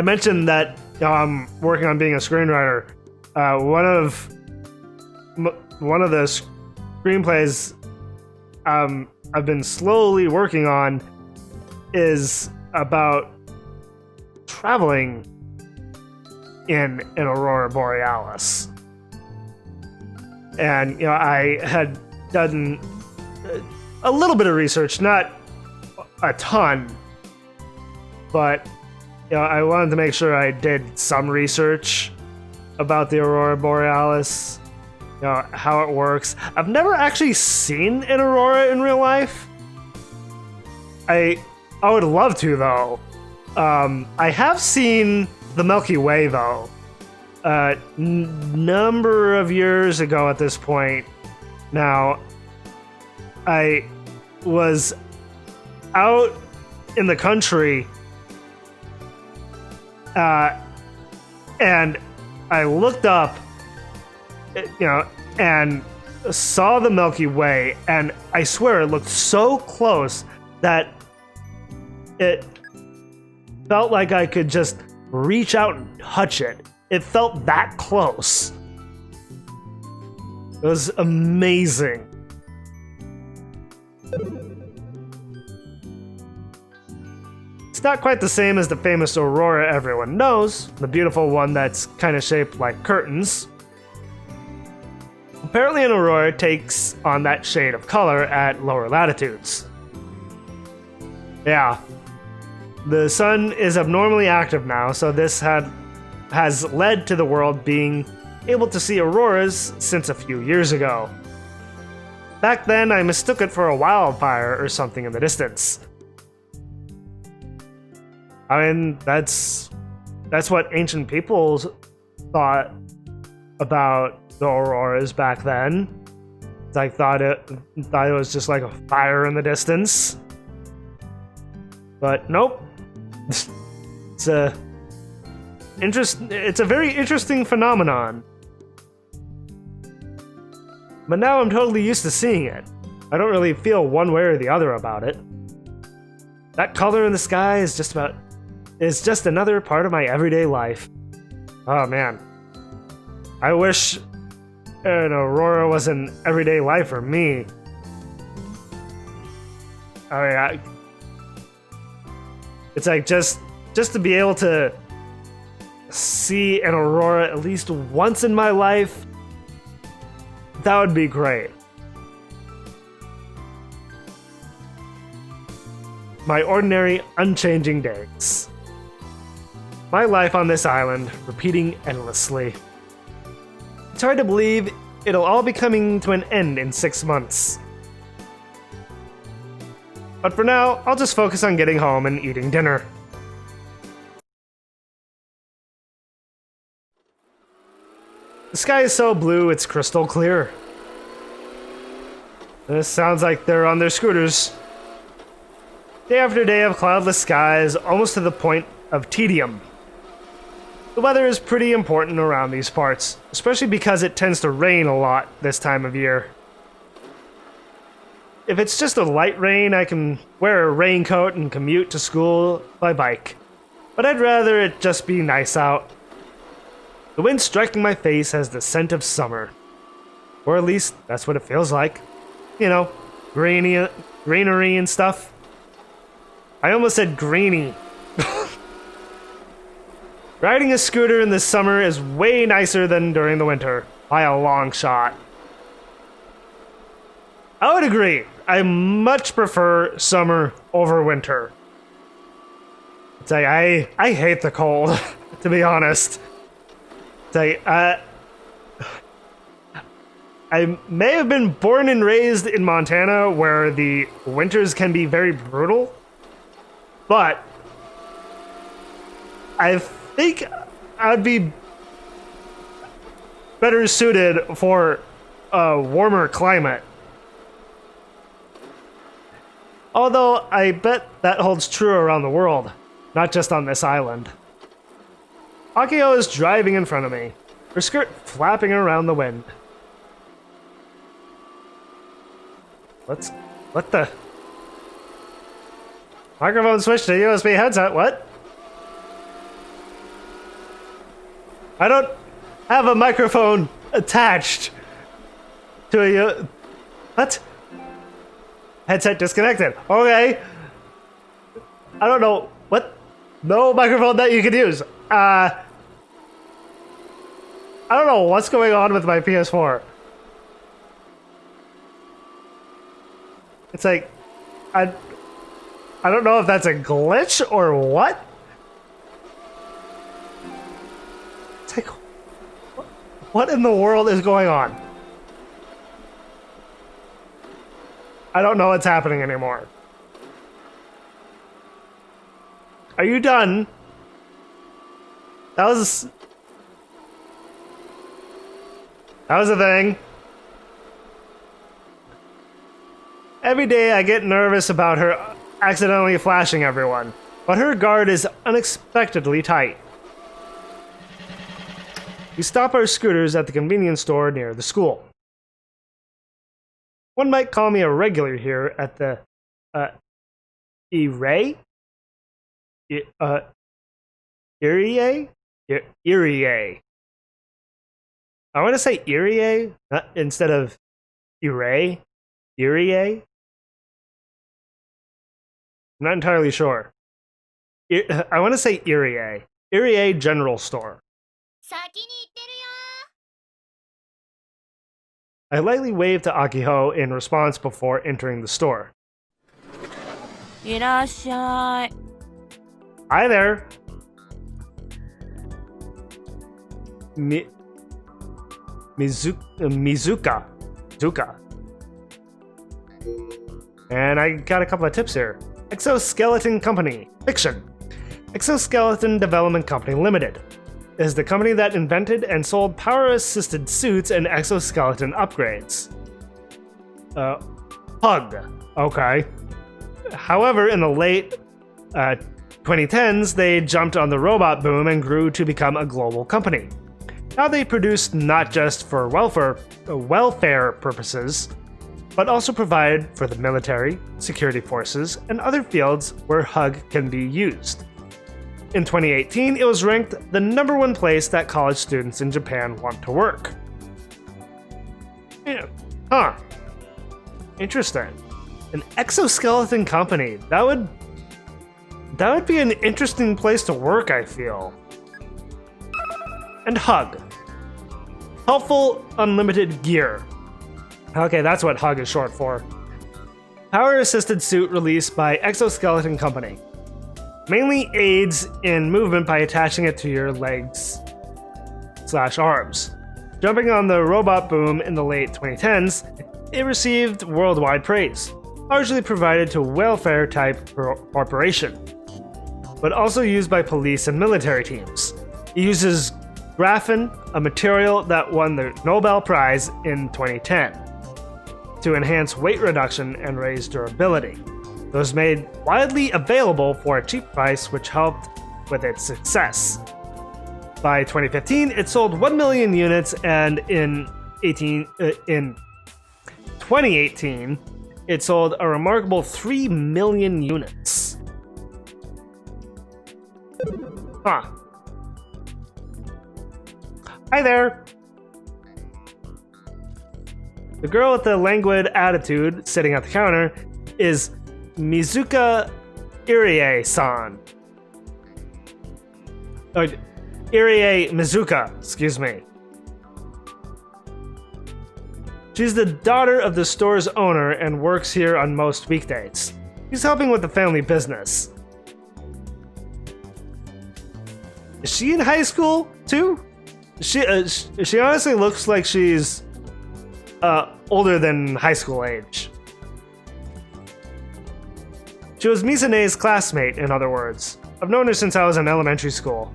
mentioned that I'm working on being a screenwriter. One of the screenplays I've been slowly working on is about traveling in an Aurora Borealis. And, you know, I had done a little bit of research, not a ton, but, you know, I wanted to make sure I did some research about the Aurora Borealis, you know, how it works. I've never actually seen an aurora in real life. I would love to, though. I have seen the Milky Way, though. Number of years ago at this point. Now, I was out in the country, and I looked up, you know, and saw the Milky Way, and I swear it looked so close that it felt like I could just reach out and touch it. It felt that close. It was amazing. It's not quite the same as the famous aurora everyone knows, the beautiful one that's kind of shaped like curtains. Apparently an aurora takes on that shade of color at lower latitudes. Yeah. The sun is abnormally active now, so this has led to the world being able to see auroras since a few years ago. Back then, I mistook it for a wildfire or something in the distance. I mean, that's what ancient peoples thought about the auroras back then. I thought it was just like a fire in the distance. But nope. It's a very interesting phenomenon. But now I'm totally used to seeing it. I don't really feel one way or the other about it. That color in the sky is just another part of my everyday life. Oh man. I wish an aurora was an everyday life for me. I mean, it's like just to be able to see an aurora at least once in my life, that would be great. My ordinary, unchanging days. My life on this island, repeating endlessly. It's hard to believe it'll all be coming to an end in 6 months. But for now, I'll just focus on getting home and eating dinner. The sky is so blue, it's crystal clear. This sounds like they're on their scooters. Day after day of cloudless skies, almost to the point of tedium. The weather is pretty important around these parts, especially because it tends to rain a lot this time of year. If it's just a light rain, I can wear a raincoat and commute to school by bike. But I'd rather it just be nice out. The wind striking my face has the scent of summer. Or at least, that's what it feels like. You know, greenery and stuff. I almost said greeny. Riding a scooter in the summer is way nicer than during the winter, by a long shot. I would agree. I much prefer summer over winter. It's like, I hate the cold, to be honest. It's like, I may have been born and raised in Montana, where the winters can be very brutal, but I think I'd be better suited for a warmer climate. Although I bet that holds true around the world, not just on this island. Akiho is driving in front of me, her skirt flapping around the wind. What the? Microphone switch to USB headset, what? I don't have a microphone attached to a... What? Headset disconnected. Okay. I don't know. What? No microphone that you can use. I don't know what's going on with my PS4. It's like... I don't know if that's a glitch or what. It's like... What in the world is going on? I don't know what's happening anymore. Are you done? That was a thing. Every day I get nervous about her accidentally flashing everyone, but her guard is unexpectedly tight. We stop our scooters at the convenience store near the school. One might call me a regular here at the, Erie? Erie? I want to say Irie instead of Irie. Irie? I'm not entirely sure. I want to say Irie. Irie General Store. 先に行ってるよ I lightly waved to Akiho in response before entering the store. いらっしゃい。 Hi there. Mizuka. And I got a couple of tips here. Exoskeleton Company. Fiction. Exoskeleton Development Company Limited is the company that invented and sold power-assisted suits and exoskeleton upgrades. Hug. Okay. However, in the late 2010s, they jumped on the robot boom and grew to become a global company. Now they produce not just for welfare purposes, but also provide for the military, security forces, and other fields where Hug can be used. In 2018, it was ranked the #1 place that college students in Japan want to work. Yeah. Huh. Interesting. An exoskeleton company. That would be an interesting place to work, I feel. And Hug. Helpful unlimited gear. Okay, that's what Hug is short for. Power-assisted suit released by Exoskeleton Company. Mainly aids in movement by attaching it to your legs/arms. Jumping on the robot boom in the late 2010s, it received worldwide praise, largely provided to welfare-type corporation, but also used by police and military teams. It uses graphene, a material that won the Nobel Prize in 2010, to enhance weight reduction and raise durability. It was made widely available for a cheap price, which helped with its success. By 2015, it sold 1 million units, and in 2018, it sold a remarkable 3 million units. Huh. Hi there! The girl with the languid attitude sitting at the counter is Mizuka Irie-san. Irie Mizuka, excuse me. She's the daughter of the store's owner and works here on most weekdays. She's helping with the family business. Is she in high school, too? She honestly looks like she's older than high school age. She was Misane's classmate, in other words. I've known her since I was in elementary school.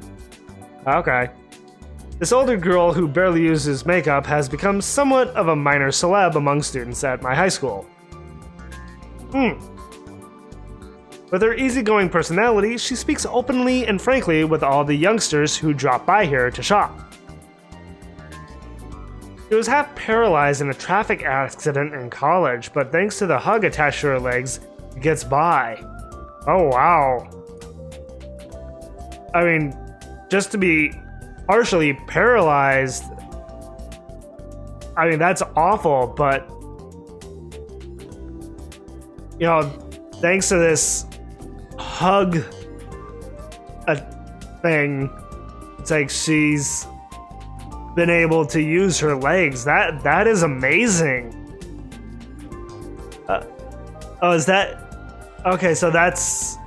Okay. This older girl who barely uses makeup has become somewhat of a minor celeb among students at my high school. With her easygoing personality, she speaks openly and frankly with all the youngsters who drop by here to shop. She was half paralyzed in a traffic accident in college, but thanks to the Hug attached to her legs, she gets by. Oh wow. I mean, just to be partially paralyzed, I mean, that's awful, but you know, thanks to this Hug thing, it's like she's been able to use her legs. That is amazing. Oh, is that okay? So that's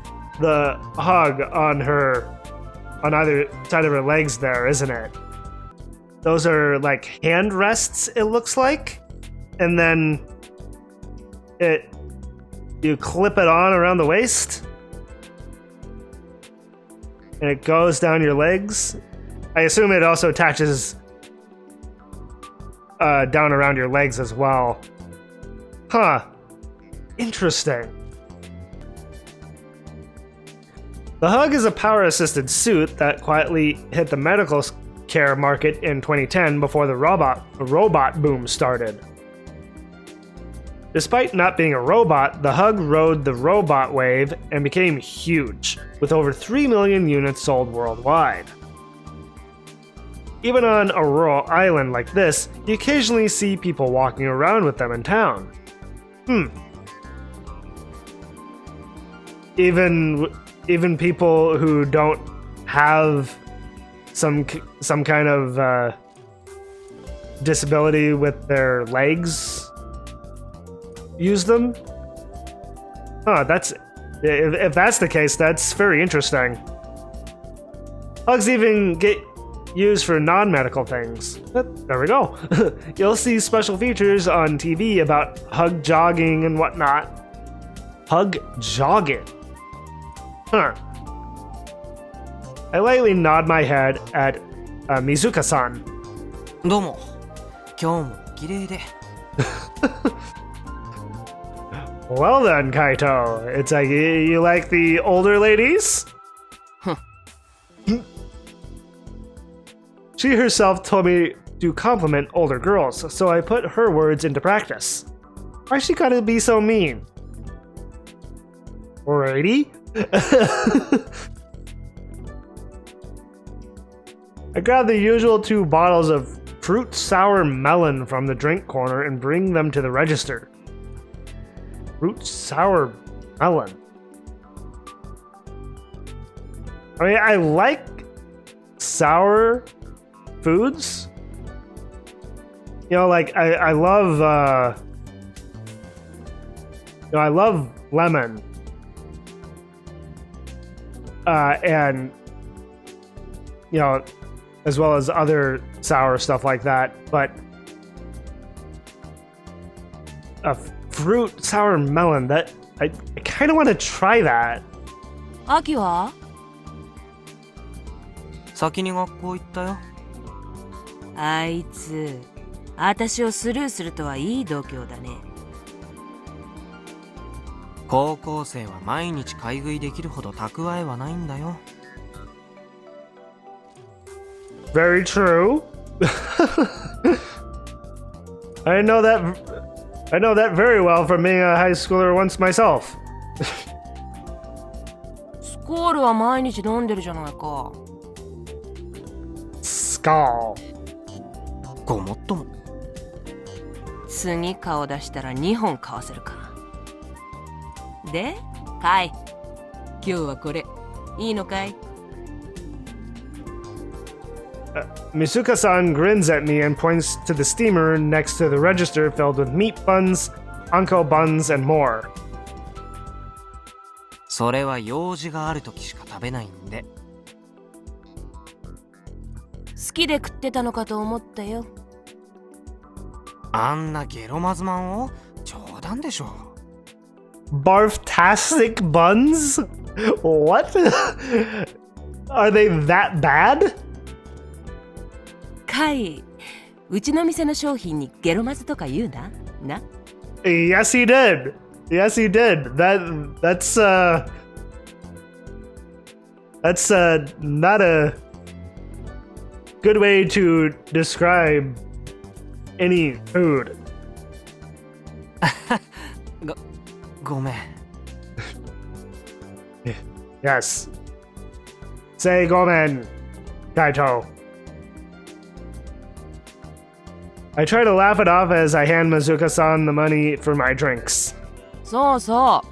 the Hug on either side of her legs there, isn't it? Those are like hand rests, it looks like, and then you clip it on around the waist, and it goes down your legs. I assume it also attaches down around your legs as well. Huh. Interesting. The Hug is a power-assisted suit that quietly hit the medical care market in 2010 before the robot boom started. Despite not being a robot, the Hug rode the robot wave and became huge, with over 3 million units sold worldwide. Even on a rural island like this, you occasionally see people walking around with them in town. Even people who don't have some kind of disability with their legs use them? Oh, if that's the case, that's very interesting. Hugs even get used for non-medical things. But there we go. You'll see special features on TV about hug jogging and whatnot. Hug jogging? Huh. I lightly nod my head at Mizuka-san. どうも。今日も綺麗で。Well then, Kaito. It's like, you like the older ladies? She herself told me to compliment older girls, so I put her words into practice. Why she gotta be so mean? Alrighty? I grab the usual 2 bottles of fruit sour melon from the drink corner and bring them to the register. Fruit sour melon. I mean, I like sour foods. You know, like I love I love lemon. And you know, as well as other sour stuff like that, but a fruit sour melon, that I kind of want to try that. Akiは先に学校行ったよ。あいつ、私をスルーするとはいい度胸だね。高校生は毎日買い食いできるほど蓄えはないんだよ。Very true. I know that very well from being a high schooler once myself. スコールは毎日飲んでるじゃないか。Skull. ごもっとも。次顔出したら2本買わせるか。で、カイ、今日はこれ、いいのかいMisuka-san grins at me and points to the steamer next to the register filled with meat buns, anko buns, and more. それは用事があるときしか食べないんで。好きで食ってたのかと思ったよ。あんなゲロマズマンを冗談でしょ。Barftastic buns? What? Are they that bad? カイ、うちの店の商品にゲロマズとか言うな。な。Yes, he did. Yes, he did. That's not a good way to describe any food. ごめん。Yes. Say gomen, Kaito. I try to laugh it off as I hand Mizuka-san the money for my drinks. そうそ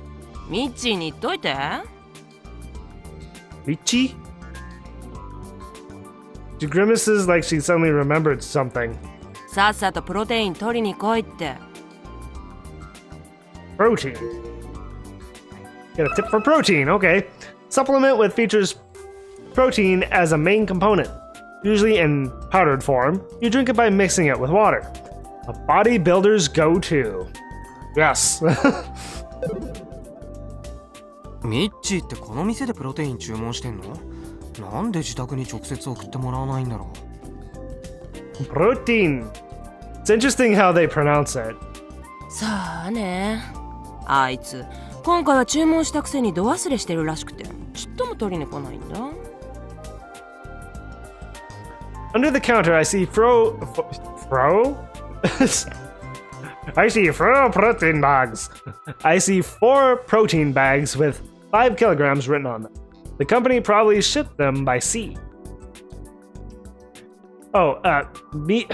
う。ミッチーに言っといて。Michi? She grimaces like she suddenly remembered something. さっさとプロテイン取りに来いって。Protein. Get a tip for protein, okay. Supplement with features protein as a main component. Usually in powdered form, you drink it by mixing it with water. A bodybuilder's go-to. Yes. ミッチーってこの店でプロテイン注文してんの？なんで自宅に直接送ってもらわないんだろう。 Protein. It's interesting how they pronounce it. さあね。あいつ、今回は注文したくせに度忘れしてるらしくて、ちっとも取りに来ないんだ。Under the counter, I see Fro? I see 4 protein bags. I see 4 protein bags with 5 kilograms written on them. The company probably shipped them by sea. Oh, me.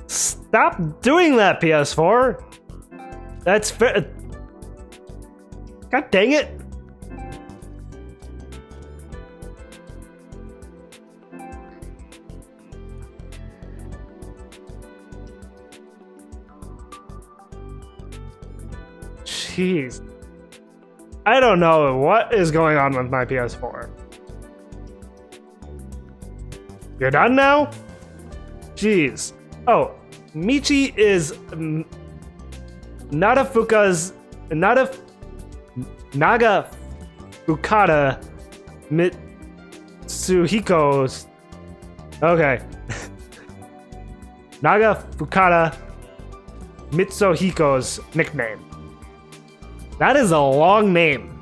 Stop doing that, PS4. That's fair. God dang it. Jeez. I don't know what is going on with my PS4. You're done now? Jeez. Oh, Michi is Naga Fukada Mitsuhiko's. Okay. Naga Fukada Mitsuhiko's nickname. That is a long name.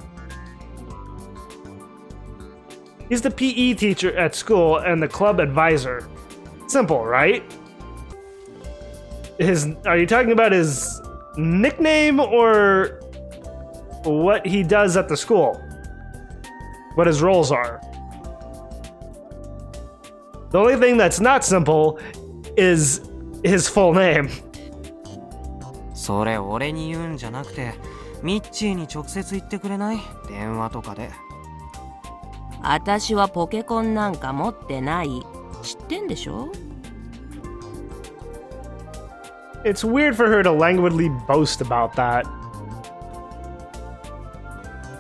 He's the PE teacher at school and the club advisor. Simple, right? Are you talking about his nickname or what he does at the school? What his roles are? The only thing that's not simple is his full name. それ俺に言うんじゃなくて、ミッチーに直接言ってくれない？電話とかで。私はポケコンなんか持ってない。知ってんでしょ？ It's weird for her to languidly boast about that.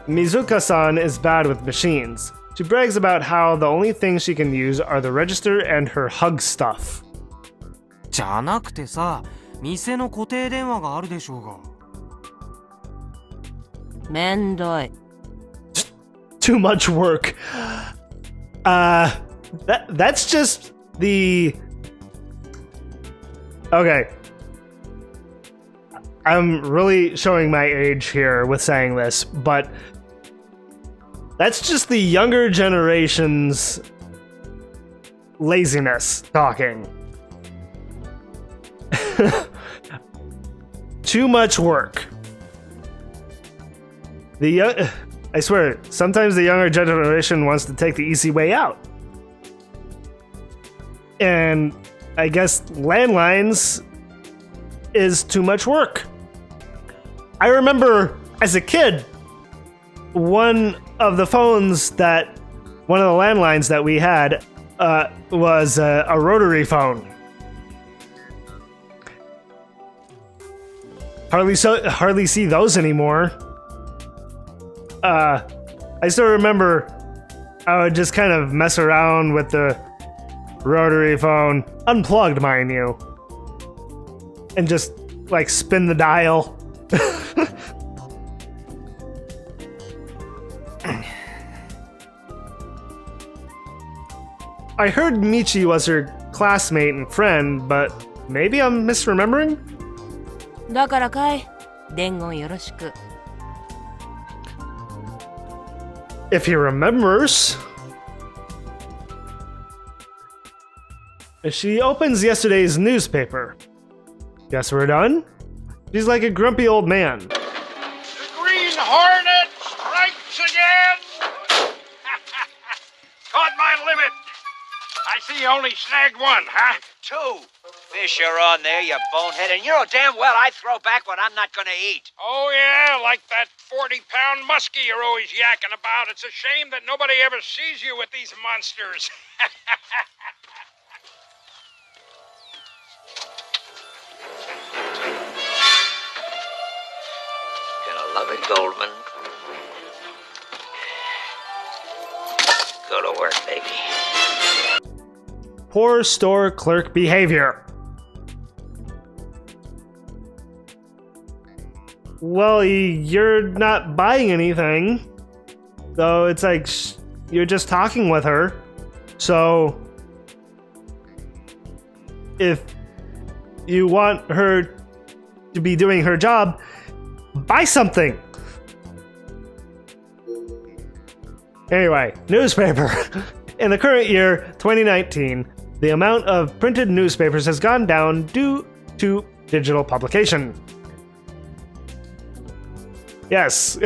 Mizuka-san is bad with machines. She brags about how the only things she can use are the register and her hug stuff. じゃなくてさ、店の固定電話があるでしょうが。めんどい。Too much work. That's just the... Okay. I'm really showing my age here with saying this, but that's just the younger generation's laziness talking. Too much work. I swear, sometimes the younger generation wants to take the easy way out. And I guess landlines is too much work. I remember as a kid, one of the landlines that we had was a rotary phone. Hardly see those anymore. I still remember I would just kind of mess around with the rotary phone, unplugged, mind you, and just like spin the dial. I heard Michi was her classmate and friend, but maybe I'm misremembering? だからかい、伝言よろしく。If he remembers. She opens yesterday's newspaper. Guess we're done? She's like a grumpy old man. The Green Hornet strikes again! Caught my limit. I see you only snagged one, huh? 2 fish are on there, you bonehead, and you know damn well I throw back what I'm not gonna eat. Oh, yeah, like that 40-pound muskie you're always yakking about. It's a shame that nobody ever sees you with these monsters. Gonna love it, Goldman. Go to work, baby. Poor store clerk behavior. Well, you're not buying anything, so it's like you're just talking with her. So if you want her to be doing her job, buy something. Anyway, newspaper. In the current year, 2019, the amount of printed newspapers has gone down due to digital publication. Yes.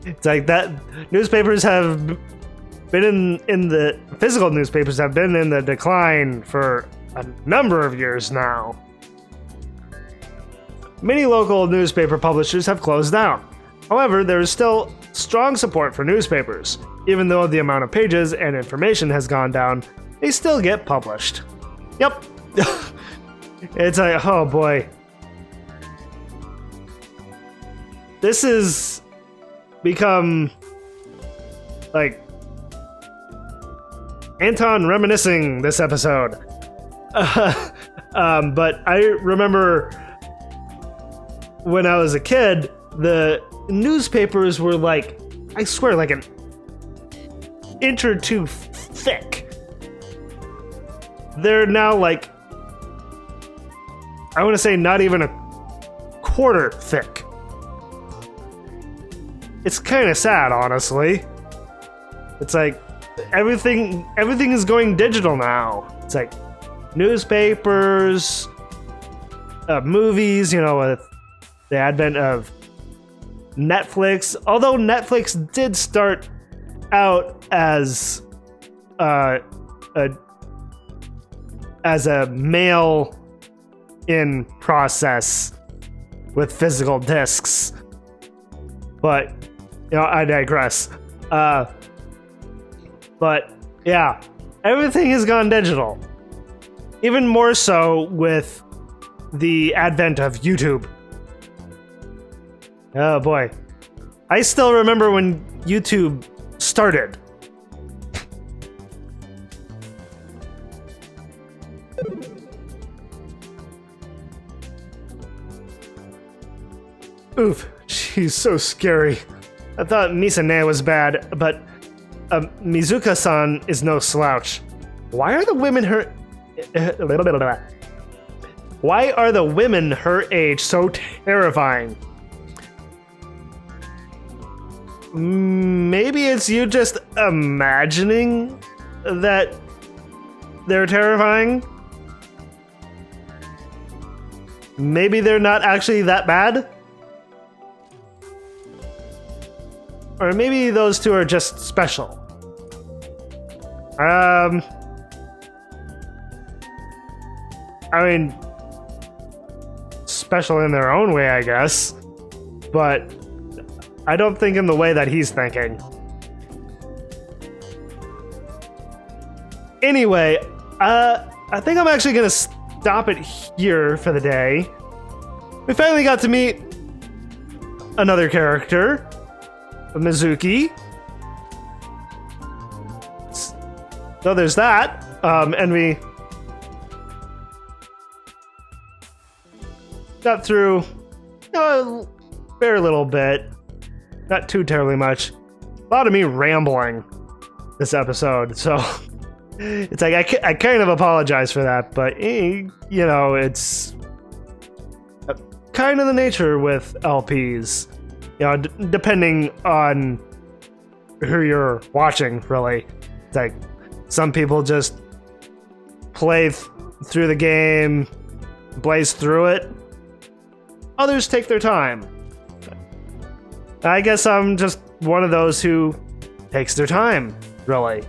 It's like that. Newspapers have in the physical newspapers have been in the decline for a number of years now. Many local newspaper publishers have closed down. However, there is still strong support for newspapers. Even though the amount of pages and information has gone down, they still get published. Yep. It's like, oh boy. This has become like Anton reminiscing this episode. But I remember when I was a kid, the newspapers were like, I swear, like an inch or two thick. They're now like, I want to say not even a quarter thick. It's kind of sad, honestly. It's like everything is going digital now. It's like newspapers, movies, you know, with the advent of Netflix. Although Netflix did start out as a mail in process with physical discs, but you know, I digress. But yeah, everything has gone digital. Even more so with the advent of YouTube. Oh boy. I still remember when YouTube started. Oof, she's so scary. I thought Misane was bad, but Mizuka-san is no slouch. Why are the women her age so terrifying? Maybe it's you just imagining that they're terrifying? Maybe they're not actually that bad? Or maybe those two are just special. I mean, special in their own way, I guess. But I don't think in the way that he's thinking. Anyway, I think I'm actually gonna stop it here for the day. We finally got to meet another character, Mizuki. So there's that. And we got through a very little bit. Not too terribly much. A lot of me rambling this episode, so it's like I kind of apologize for that, but you know, it's kind of the nature with LPs. You know, depending on who you're watching, really. It's like some people just play through the game, blaze through it. Others take their time. I guess I'm just one of those who takes their time, really.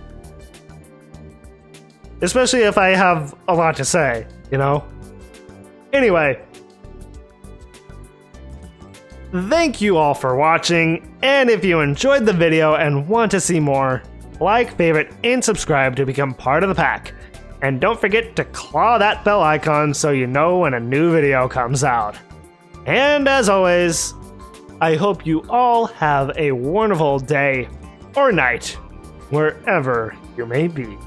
Especially if I have a lot to say, you know? Anyway. Thank you all for watching, and if you enjoyed the video and want to see more, like, favorite, and subscribe to become part of the pack. And don't forget to claw that bell icon so you know when a new video comes out. And as always, I hope you all have a wonderful day or night, wherever you may be.